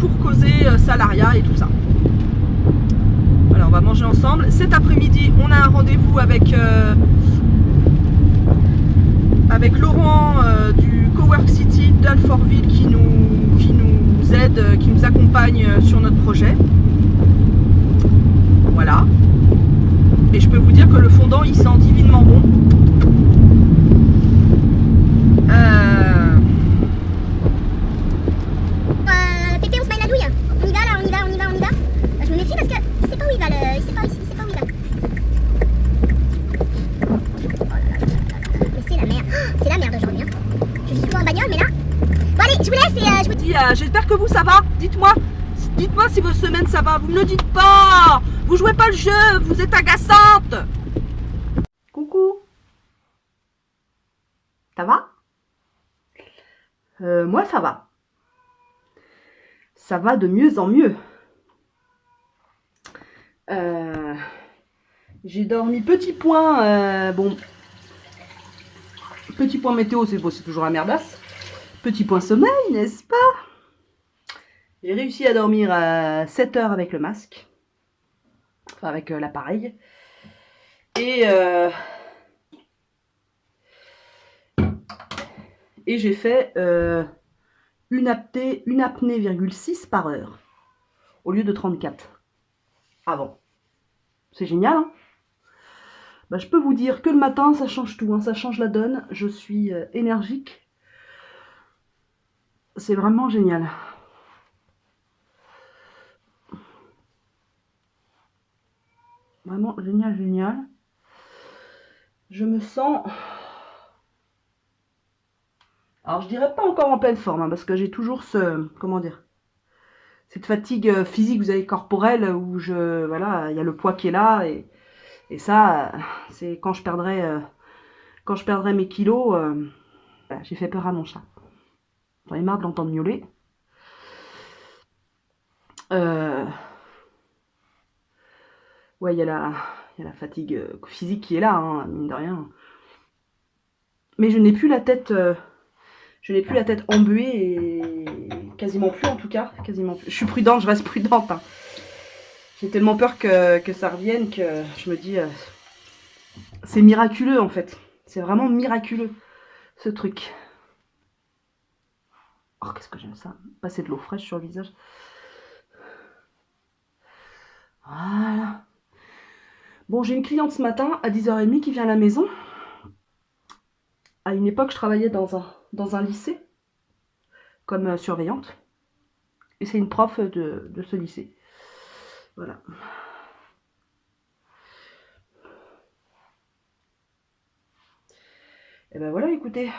pour causer salariat et tout ça. Voilà, on va manger ensemble. Cet après-midi, on a un rendez-vous avec Laurent du Cowork City d'Alfortville qui nous aide, qui nous accompagne sur notre projet. Voilà. Et je peux vous dire que le fondant, il sent divinement bon. Pépé, on se met la douille. On y va là, on y va, on y va, on y va. Je me méfie parce que il sait pas où il va, il sait pas où il va. Oh là là là là. Mais c'est la merde. Oh, c'est la merde aujourd'hui. Hein. Je suis souvent en bagnole, mais là. Bon allez, je vous laisse et je vous dis. J'espère que vous ça va. Dites-moi si votre semaine ça va. Vous me le dites pas. Vous jouez pas le jeu. Vous êtes agaçante. Coucou. Ça va? Moi, ça va. Ça va de mieux en mieux. J'ai dormi petit point. Bon, petit point météo, c'est toujours la merdasse. Petit point sommeil, n'est-ce pas? J'ai réussi à dormir à 7 heures avec le masque. Enfin, avec l'appareil. Et j'ai fait une apnée, 6 par heure. Au lieu de 34 avant. C'est génial, hein? Bah, je peux vous dire que le matin, ça change tout, hein, ça change la donne. Je suis énergique. C'est vraiment génial. Vraiment génial, génial. Je me sens... Alors, je dirais pas encore en pleine forme, hein, parce que j'ai toujours comment dire, cette fatigue physique, vous savez, corporelle, où voilà, il y a le poids qui est là, et ça, c'est quand je perdrai mes kilos, j'ai fait peur à mon chat. J'en ai marre de l'entendre miauler. Ouais, il y a la fatigue physique qui est là, hein, mine de rien. Mais je n'ai plus la tête... embuée, et quasiment plus en tout cas, quasiment plus. Je suis prudente, je reste prudente. Hein. J'ai tellement peur que ça revienne que je me dis, c'est miraculeux en fait. C'est vraiment miraculeux ce truc. Oh, qu'est-ce que j'aime ça. Passer de l'eau fraîche sur le visage. Voilà. Bon, j'ai une cliente ce matin à 10h30 qui vient à la maison. À une époque, je travaillais dans un lycée comme surveillante. Et c'est une prof de ce lycée. Voilà. Et ben voilà, écoutez.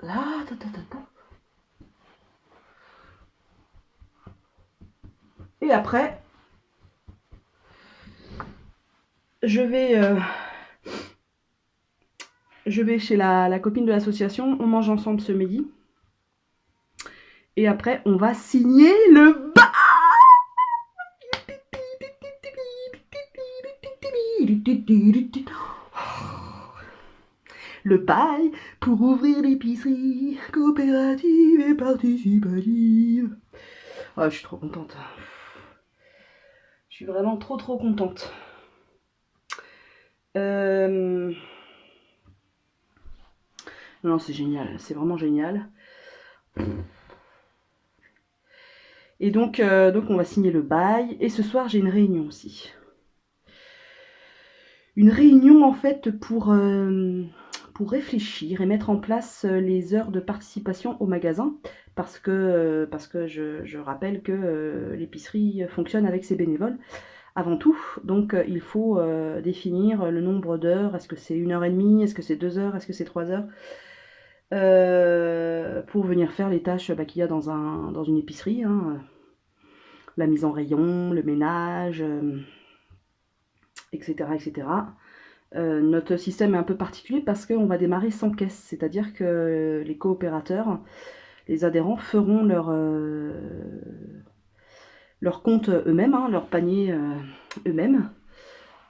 Là, Et après, je vais chez la copine de l'association, on mange ensemble ce midi. Et après, on va signer le bail. Le bail pour ouvrir l'épicerie coopérative et participative. Ah, je suis trop contente. Je suis vraiment trop contente. Non, c'est génial, c'est vraiment génial. Et donc on va signer le bail. Et ce soir, j'ai une réunion aussi. Une réunion en fait pour réfléchir et mettre en place les heures de participation au magasin. Parce que je rappelle que l'épicerie fonctionne avec ses bénévoles. Avant tout, donc il faut définir le nombre d'heures. Est-ce que c'est 1h30? Est-ce que c'est 2 heures? Est-ce que c'est 3 heures? Pour venir faire les tâches qu'il y a dans une épicerie, hein. La mise en rayon, le ménage, etc. etc. Notre système est un peu particulier parce qu'on va démarrer sans caisse, c'est-à-dire que les coopérateurs, les adhérents feront leur compte eux-mêmes, hein, leur panier eux-mêmes.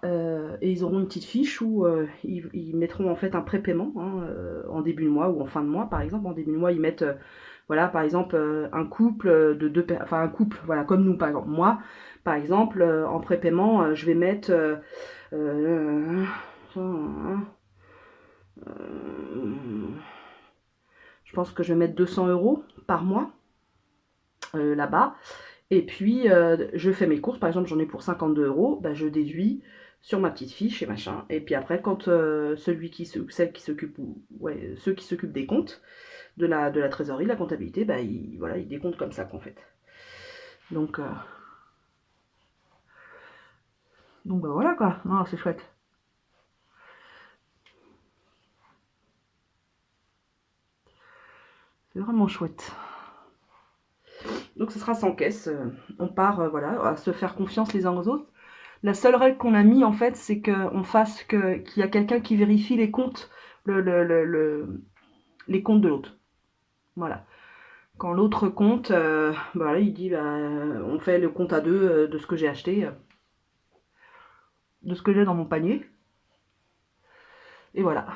Et ils auront une petite fiche où ils mettront en fait un prépaiement hein, en début de mois ou en fin de mois par exemple. En début de mois ils mettent voilà par exemple un couple de deux enfin un couple voilà comme nous par exemple. Moi par exemple en prépaiement je vais mettre euh, je pense que je vais mettre 200 € par mois là-bas. Et puis, je fais mes courses, par exemple, j'en ai pour 52 €, bah, je déduis sur ma petite fiche et machin. Et puis après, quand celle qui s'occupe, ouais, ceux qui s'occupent des comptes, de la trésorerie, de la comptabilité, bah, voilà, ils décomptent comme ça, qu'en fait. Donc bah voilà quoi, non, c'est chouette. C'est vraiment chouette. Donc ce sera sans caisse. On part voilà, à se faire confiance les uns aux autres. La seule règle qu'on a mis en fait, c'est qu'il y a quelqu'un qui vérifie les comptes, les comptes de l'autre. Voilà. Quand l'autre compte, voilà, il dit on fait le compte à deux de ce que j'ai acheté, de ce que j'ai dans mon panier. Et voilà.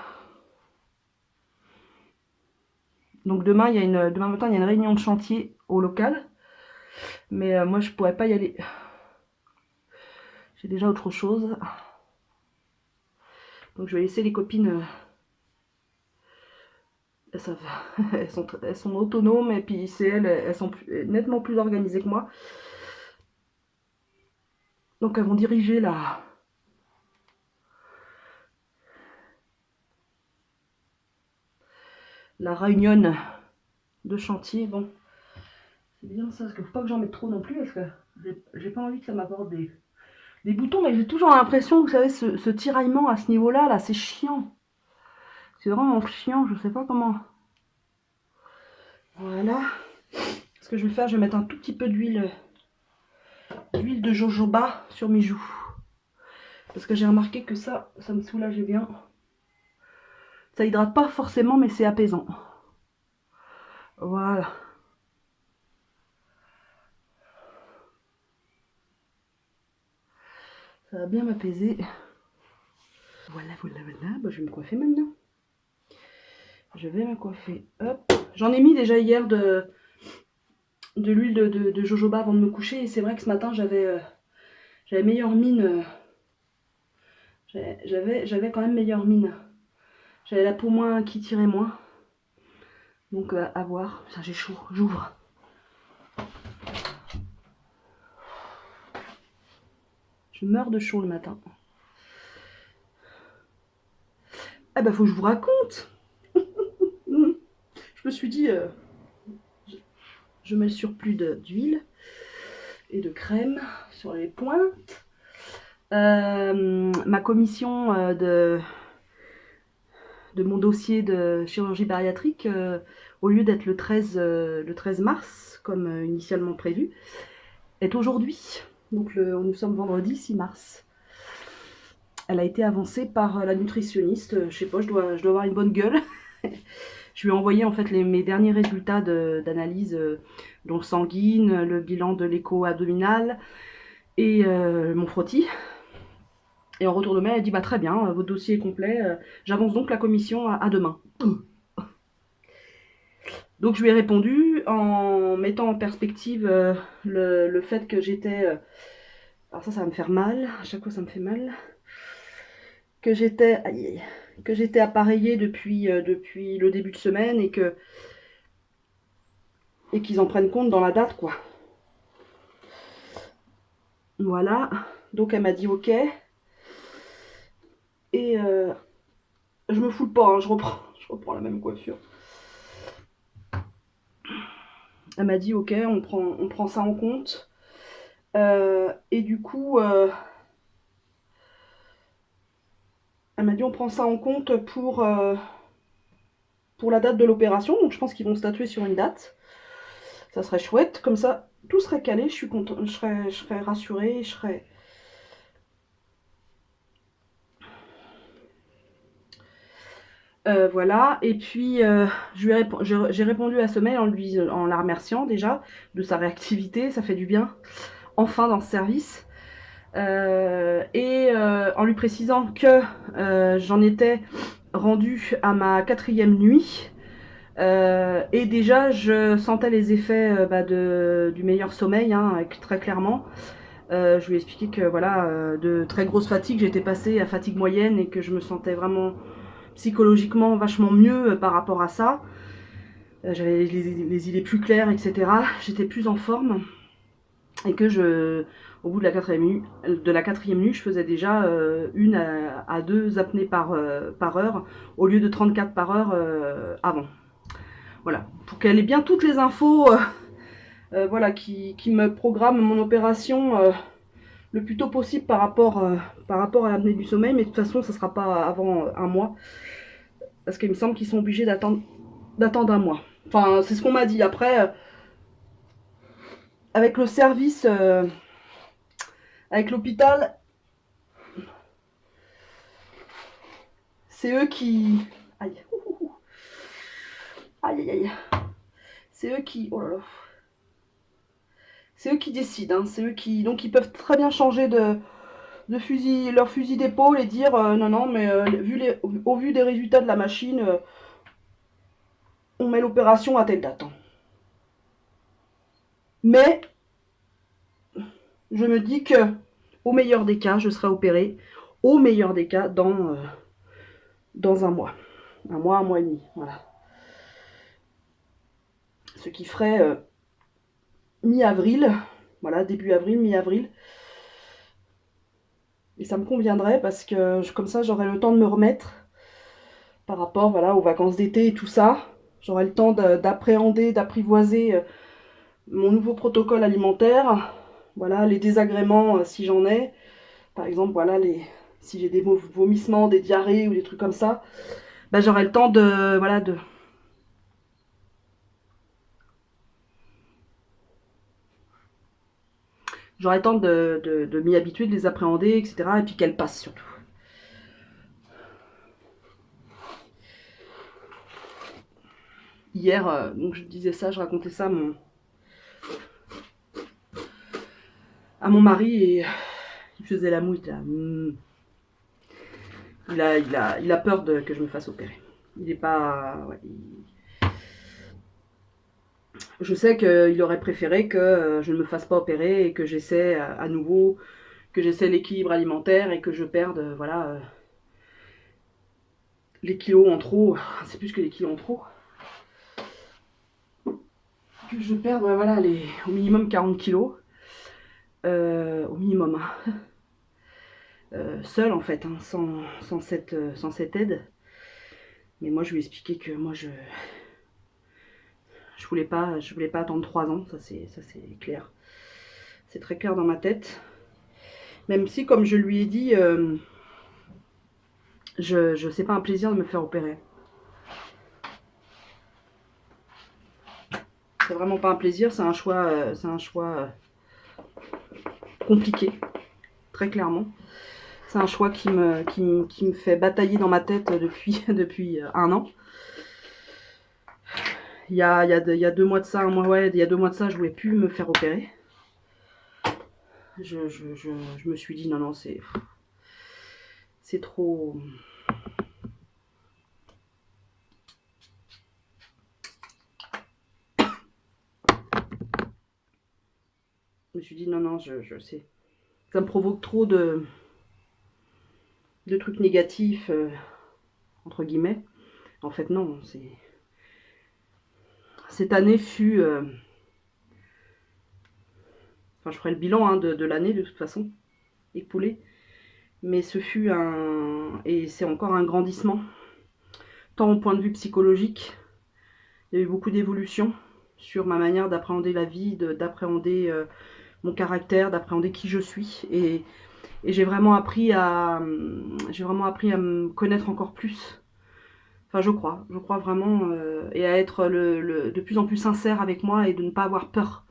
Donc demain matin, il y a une réunion de chantier au local. Mais moi, je pourrais pas y aller. J'ai déjà autre chose. Donc je vais laisser les copines. Elles sont autonomes et puis c'est elles sont nettement plus organisées que moi. Donc elles vont diriger la réunion de chantier. Bon, c'est bien ça, parce qu'il faut pas que j'en mette trop non plus, parce que j'ai pas envie que ça m'apporte des boutons, mais j'ai toujours l'impression, vous savez, ce tiraillement à ce niveau-là, là, c'est chiant. C'est vraiment chiant, je sais pas comment. Voilà. Ce que je vais faire, je vais mettre un tout petit peu d'huile de jojoba sur mes joues. Parce que j'ai remarqué que ça me soulageait bien. Ça hydrate pas forcément, mais c'est apaisant. Voilà. Ça va bien m'apaiser. Voilà. Bah, je vais me coiffer maintenant. Je vais me coiffer. Hop. J'en ai mis déjà hier de l'huile de jojoba avant de me coucher. Et c'est vrai que ce matin, j'avais meilleure mine. J'avais quand même meilleure mine. J'avais la peau qui tirait moins. Donc à voir. Ça, j'ai chaud. J'ouvre. Je meurs de chaud le matin. Ah bah faut que je vous raconte. Je me suis dit, je mets le surplus d'huile et de crème sur les pointes. Ma commission de mon dossier de chirurgie bariatrique, au lieu d'être le 13 mars, comme initialement prévu, est aujourd'hui. Donc nous sommes vendredi 6 mars. Elle a été avancée par la nutritionniste. Je sais pas, je dois avoir une bonne gueule. Je lui ai envoyé en fait mes derniers résultats d'analyse, donc sanguine, le bilan de l'écho abdominal et mon frottis. Et en retour de mail, elle dit bah très bien, votre dossier est complet. J'avance donc la commission à demain. Donc je lui ai répondu en mettant en perspective le fait que j'étais... alors ça va me faire mal, à chaque fois ça me fait mal. Que j'étais appareillée depuis le début de semaine et qu'ils en prennent compte dans la date, quoi. Voilà. Donc elle m'a dit ok. Et je me fous pas, hein, je reprends la même coiffure. Elle m'a dit ok, on prend ça en compte. Et du coup, elle m'a dit on prend ça en compte pour la date de l'opération. Donc je pense qu'ils vont statuer sur une date. Ça serait chouette, comme ça tout serait calé, je suis contente, je serais rassurée, je serais... voilà, et puis j'ai répondu à ce mail en la remerciant déjà de sa réactivité, ça fait du bien, enfin dans ce service. En lui précisant que j'en étais rendue à ma 4e nuit. Et déjà, je sentais les effets du meilleur sommeil, hein, très clairement. Je lui ai expliqué que voilà, de très grosse fatigue, j'étais passée à fatigue moyenne et que je me sentais vraiment psychologiquement vachement mieux par rapport à ça. J'avais les idées plus claires, etc. J'étais plus en forme et que au bout de la quatrième nuit, je faisais déjà 1 à 2 apnées par heure au lieu de 34 par heure avant. Voilà, pour qu'elle ait bien toutes les infos voilà, qui me programment mon opération le plus tôt possible par rapport à l'apnée du sommeil, mais de toute façon, ça ne sera pas avant un mois, parce qu'il me semble qu'ils sont obligés d'attendre un mois. Enfin, c'est ce qu'on m'a dit. Après, avec le service, avec l'hôpital, c'est eux qui... Aïe. Aïe, aïe, aïe. C'est eux qui... Oh là là. C'est eux qui décident. Hein. C'est eux qui... Donc, ils peuvent très bien changer leur fusil d'épaule et dire non, non, mais au vu des résultats de la machine, on met l'opération à telle date. Hein. Mais je me dis que au meilleur des cas, je serai opérée. Au meilleur des cas, dans un mois. Un mois et demi. Voilà. Ce qui ferait mi-avril. Voilà, début avril, mi-avril. Et ça me conviendrait parce que comme ça, j'aurai le temps de me remettre par rapport voilà, aux vacances d'été et tout ça. J'aurai le temps d'appréhender, d'apprivoiser mon nouveau protocole alimentaire. Voilà, les désagréments si j'en ai. Par exemple, voilà, si j'ai des vomissements, des diarrhées ou des trucs comme ça, ben, j'aurai le temps de... Voilà, j'aurai le temps de m'y habituer, de les appréhender, etc. Et puis qu'elles passent surtout. Hier, donc je disais ça, je racontais ça à mon mari et il faisait la mouille. Il a peur que je me fasse opérer. Il est pas... Ouais, je sais qu'il aurait préféré que je ne me fasse pas opérer et que j'essaie à nouveau, que j'essaie l'équilibre alimentaire et que je perde, voilà, les kilos en trop. C'est plus que les kilos en trop. Que je perde, voilà, au minimum 40 kilos. Au minimum. Seule en fait, hein, sans cette aide. Mais moi je lui ai expliqué que moi je voulais pas attendre 3 ans, ça c'est clair. C'est très clair dans ma tête. Même si, comme je lui ai dit, c'est pas un plaisir de me faire opérer. C'est vraiment pas un plaisir, c'est un choix compliqué, très clairement. C'est un choix qui me fait batailler dans ma tête depuis 1 an. Il y a 2 mois de ça, il y a 2 mois de ça, je voulais plus me faire opérer. Je me suis dit non, c'est trop... Je me suis dit non, je sais. Ça me provoque trop de trucs négatifs, entre guillemets. En fait, non, cette année fut... Enfin, je ferai le bilan hein, de l'année, de toute façon, écoulée. Mais ce fut et c'est encore un grandissement. Tant au point de vue psychologique, il y a eu beaucoup d'évolution sur ma manière d'appréhender la vie, d'appréhender mon caractère, d'appréhender qui je suis. Et j'ai vraiment appris à me connaître encore plus. Enfin, je crois vraiment, et à être de plus en plus sincère avec moi et de ne pas avoir peur.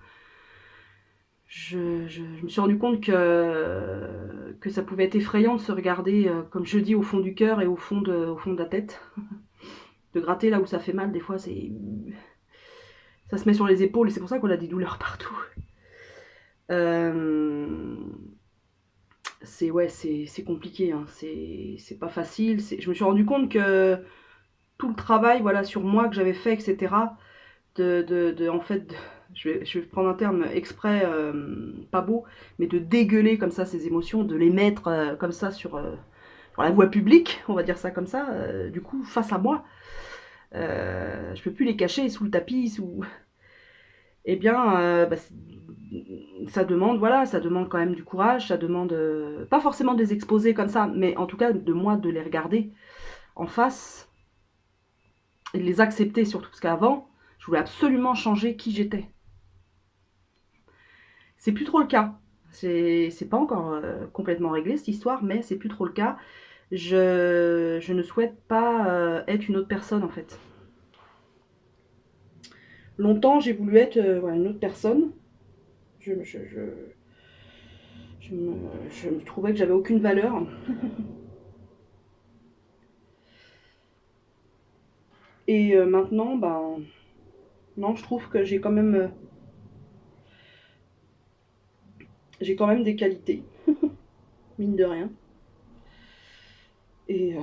Je me suis rendu compte que ça pouvait être effrayant de se regarder, comme je dis, au fond du cœur et au fond de la tête. De gratter là où ça fait mal, des fois, ça se met sur les épaules et c'est pour ça qu'on a des douleurs partout. c'est compliqué, hein. C'est pas facile. Je me suis rendu compte que tout le travail, voilà, sur moi que j'avais fait, etc. En fait, je vais prendre un terme exprès pas beau, mais de dégueuler comme ça ces émotions, de les mettre comme ça sur la voie publique, on va dire ça comme ça, du coup, face à moi. Je peux plus les cacher sous le tapis, Eh bien, ça demande, voilà, ça demande quand même du courage, ça demande pas forcément de les exposer comme ça, mais en tout cas de moi de les regarder en face et de les accepter surtout, parce qu'avant, je voulais absolument changer qui j'étais. C'est plus trop le cas. C'est pas encore complètement réglé cette histoire, mais c'est plus trop le cas. Je ne souhaite pas être une autre personne en fait. Longtemps, j'ai voulu être voilà, une autre personne. Je, je, je, je me trouvais que j'avais aucune valeur. Et maintenant, ben, non, je trouve que j'ai quand même des qualités, mine de rien. Et,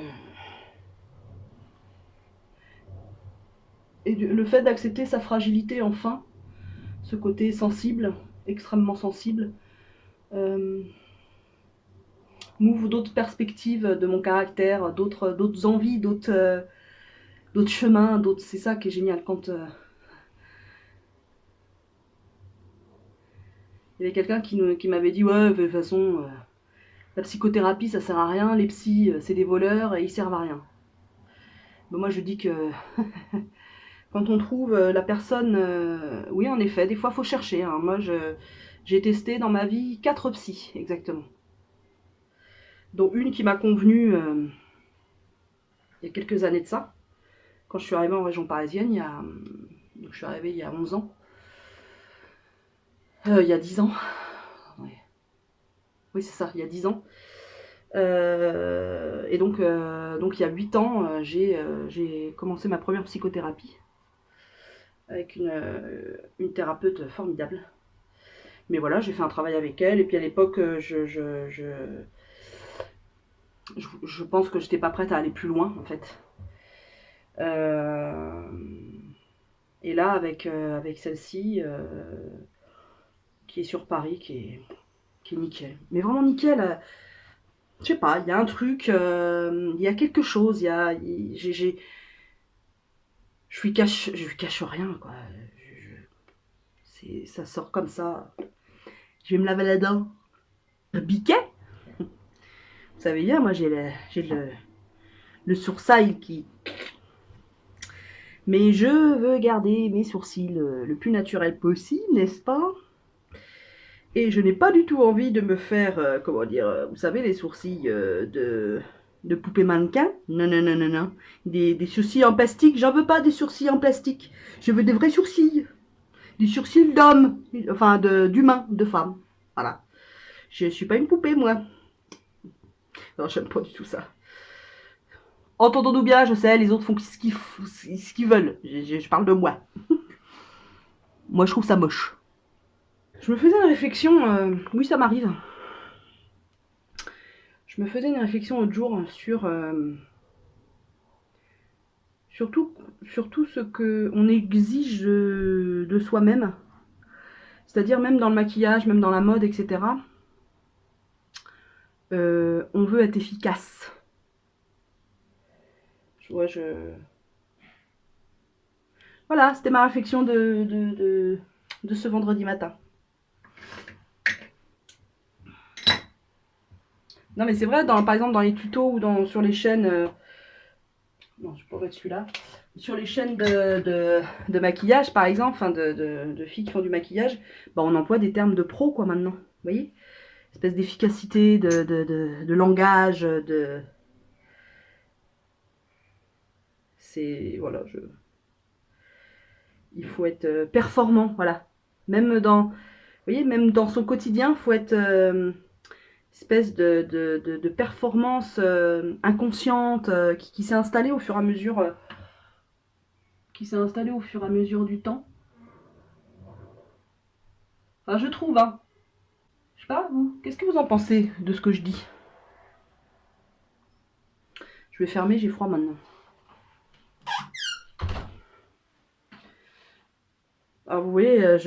le fait d'accepter sa fragilité, enfin, ce côté sensible, extrêmement sensible, m'ouvre d'autres perspectives de mon caractère, d'autres envies, d'autres chemins, c'est ça qui est génial. Quand il y avait quelqu'un qui m'avait dit ouais, de toute façon, la psychothérapie ça sert à rien, les psys c'est des voleurs et ils servent à rien. Ben, moi je dis que quand on trouve la personne, oui en effet, des fois faut chercher. Hein. Moi j'ai testé dans ma vie 4 psys exactement, dont une qui m'a convenu il y a quelques années de ça, quand je suis arrivée en région parisienne, donc je suis arrivée il y a 11 ans. Il y a 10 ans. Ouais. Oui, c'est ça, il y a 10 ans. Et donc il y a 8 ans, j'ai commencé ma première psychothérapie avec une thérapeute formidable. Mais voilà, j'ai fait un travail avec elle. Et puis à l'époque, je pense que j'étais pas prête à aller plus loin, en fait. Et là, avec celle-ci, qui est sur Paris, qui est nickel. Mais vraiment nickel. Je sais pas, il y a un truc, il y a quelque chose, je lui cache rien, quoi. Ça sort comme ça. Je vais me laver la dent. Un biquet. Vous savez bien, moi j'ai le sourcil qui... Mais je veux garder mes sourcils le plus naturel possible, n'est-ce pas? Et je n'ai pas du tout envie de me faire, comment dire, vous savez, les sourcils de poupée mannequin. Non, non, non, non, non. Des sourcils en plastique. J'en veux pas des sourcils en plastique. Je veux des vrais sourcils. Des sourcils d'homme. Enfin, d'humain, de femme. Voilà. Je suis pas une poupée, moi. Non, j'aime pas du tout ça. Entendons-nous bien, je sais, les autres font ce qu'ils veulent. Je parle de moi. Moi, je trouve ça moche. Je me faisais une réflexion, oui ça m'arrive. Je me faisais une réflexion l'autre jour sur tout ce qu'on exige de soi-même. C'est-à-dire même dans le maquillage, même dans la mode, etc. On veut être efficace. Voilà, c'était ma réflexion de ce vendredi matin. Non mais c'est vrai, par exemple dans les tutos ou sur les chaînes... non, je pourrais être celui-là. Sur les chaînes de maquillage, par exemple, enfin de filles qui font du maquillage, bah, on emploie des termes de pro, quoi, maintenant. Vous voyez ? Espèce d'efficacité, de langage, C'est... Voilà, il faut être performant, voilà. Même dans... Vous voyez, même dans son quotidien, il faut être... espèce de performance inconsciente qui s'est installée au fur et à mesure du temps. Enfin, je trouve, hein. Je pas, vous. Qu'est-ce que vous en pensez de ce que je dis? Je vais fermer, j'ai froid maintenant. Ah, vous voyez,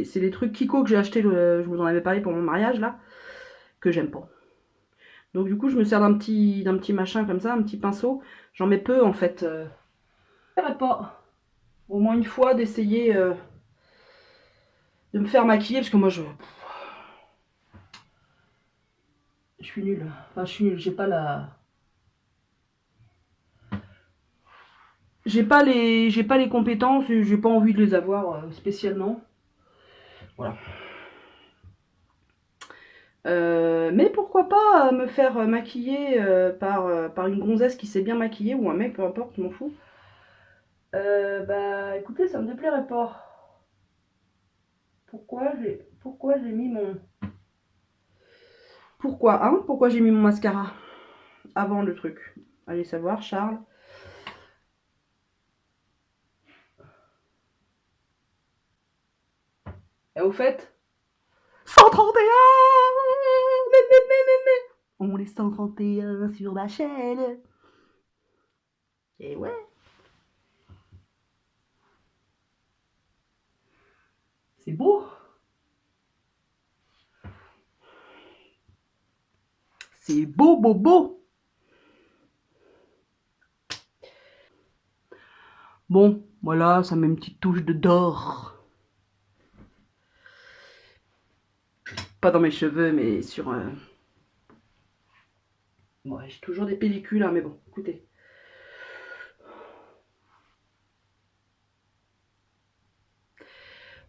c'est les trucs Kiko que j'ai acheté, je vous en avais parlé pour mon mariage là, que j'aime pas. Donc du coup, je me sers d'un petit machin comme ça, un petit pinceau. J'en mets peu en fait. Je ne pas au moins une fois d'essayer de me faire maquiller parce que moi je suis nulle. Enfin, j'ai pas la. J'ai pas les compétences et j'ai pas envie de les avoir spécialement. Voilà. Mais pourquoi pas me faire maquiller par une gonzesse qui sait bien maquiller ou un mec, peu importe, je m'en fous. Bah écoutez, ça me déplairait pas. Pourquoi j'ai mis mon. Pourquoi j'ai mis mon mascara avant le truc? Allez savoir, Charles. Et au fait, 131 on est 131 sur ma chaîne. Et ouais. C'est beau. C'est beau, beau, beau. Bon, voilà, ça met une petite touche de d'or. Pas dans mes cheveux, mais sur... Ouais, j'ai toujours des pellicules, hein, mais bon, écoutez.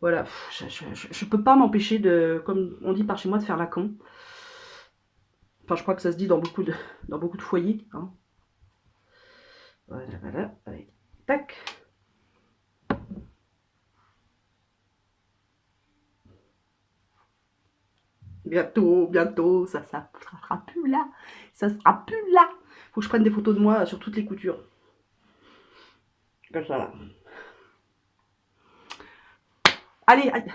Voilà, je peux pas m'empêcher de, comme on dit par chez moi, de faire la con. Enfin, je crois que ça se dit dans beaucoup de foyers. Hein. Voilà, voilà, allez, tac. Bientôt, ça sera plus là. Ça sera plus là. Faut que je prenne des photos de moi sur toutes les coutures. Comme ça, là. Allez, aïe,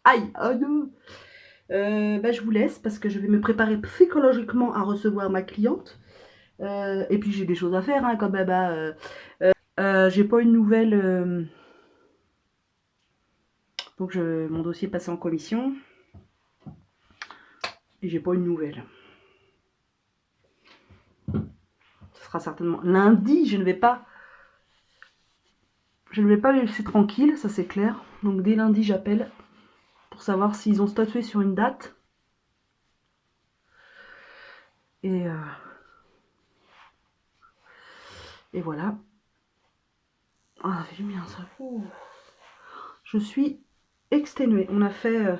aïe, oh non. Bah, je vous laisse parce que je vais me préparer psychologiquement à recevoir ma cliente. Et puis j'ai des choses à faire hein, quand même. J'ai pas une nouvelle. Donc mon dossier est passé en commission. Et j'ai pas une nouvelle. Ce sera certainement lundi. Je ne vais pas les laisser tranquille, ça c'est clair. Donc dès lundi j'appelle pour savoir s'ils ont statué sur une date. Et voilà. Ah, j'ai bien ça. Ouh. Je suis exténuée. On a fait...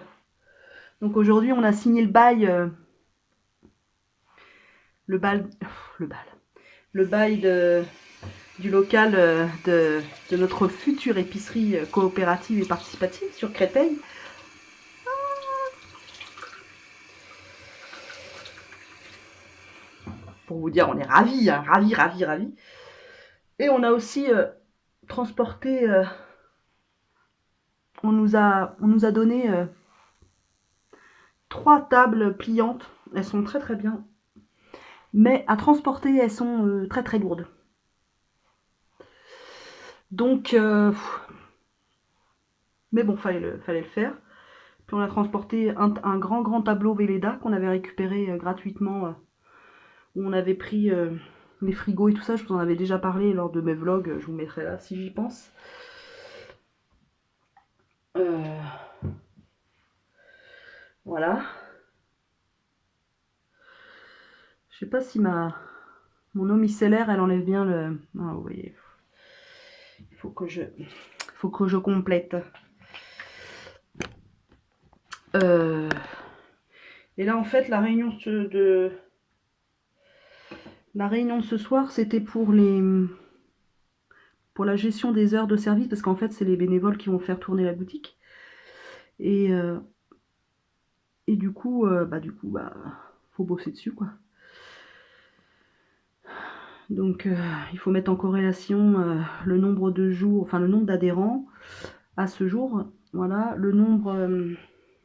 donc aujourd'hui, on a signé le bail... le bail du local de notre future épicerie coopérative et participative sur Créteil. Pour vous dire, on est ravis, hein, ravis. Et on a aussi transporté... on nous a donné 3 tables pliantes. Elles sont très très bien. Mais à transporter, elles sont très très lourdes. Donc, mais bon, fallait le faire. Puis on a transporté un grand tableau Velleda qu'on avait récupéré gratuitement. Où on avait pris les frigos et tout ça. Je vous en avais déjà parlé lors de mes vlogs. Je vous mettrai là si j'y pense. Voilà. Je sais pas si mon eau micellaire, elle enlève bien le... Ah, vous voyez. Il faut que je complète. Et là, en fait, la réunion de ce soir, c'était pour la gestion des heures de service, parce qu'en fait, c'est les bénévoles qui vont faire tourner la boutique. Et du coup, faut bosser dessus, quoi. Donc, il faut mettre en corrélation le nombre de jours, enfin le nombre d'adhérents à ce jour. Voilà, le nombre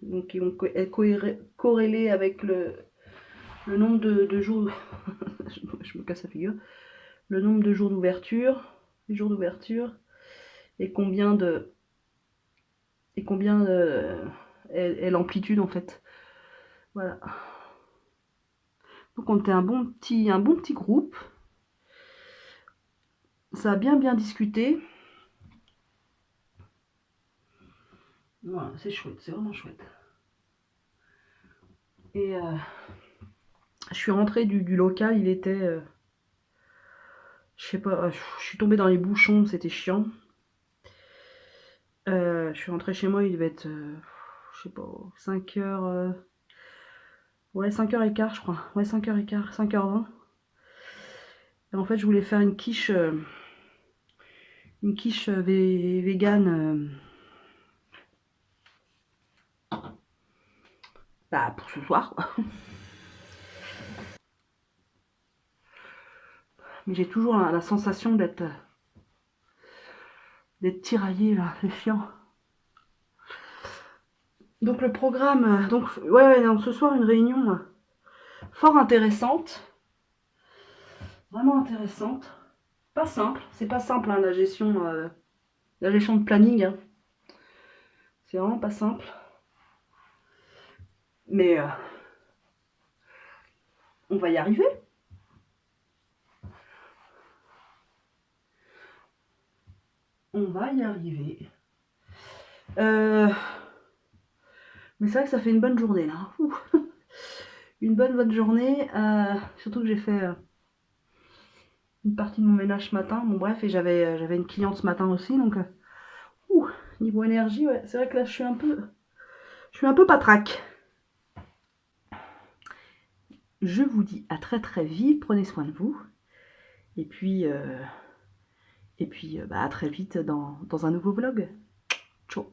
Donc ils vont être corrélés avec le nombre de jours. Je me casse la figure. Le nombre de jours d'ouverture, les jours d'ouverture, et combien est l'amplitude en fait. Voilà. Donc on était un bon petit groupe. Ça a bien discuté. Voilà, c'est chouette, c'est vraiment chouette. Et je suis rentrée du local, il était, je sais pas, je suis tombée dans les bouchons, c'était chiant. Je suis rentrée chez moi, il devait être, je sais pas, 5h, ouais 5h15 je crois, ouais 5h15, 5h20. Et en fait je voulais faire une quiche vegan bah, pour ce soir quoi. Mais j'ai toujours la sensation d'être tiraillée là, c'est chiant. Donc le programme, donc ouais, donc ce soir une réunion fort intéressante, vraiment intéressante. Pas simple, c'est pas simple hein, la gestion de planning. Hein. C'est vraiment pas simple. Mais on va y arriver. On va y arriver. Mais c'est vrai que ça fait une bonne journée là. Ouh. Une bonne journée. Surtout que j'ai fait une partie de mon ménage ce matin. Bon bref, et j'avais une cliente ce matin aussi. Donc niveau énergie, ouais, c'est vrai que là je suis un peu patraque. Je vous dis à très vite. Prenez soin de vous. Et puis bah, à très vite dans un nouveau vlog. Ciao.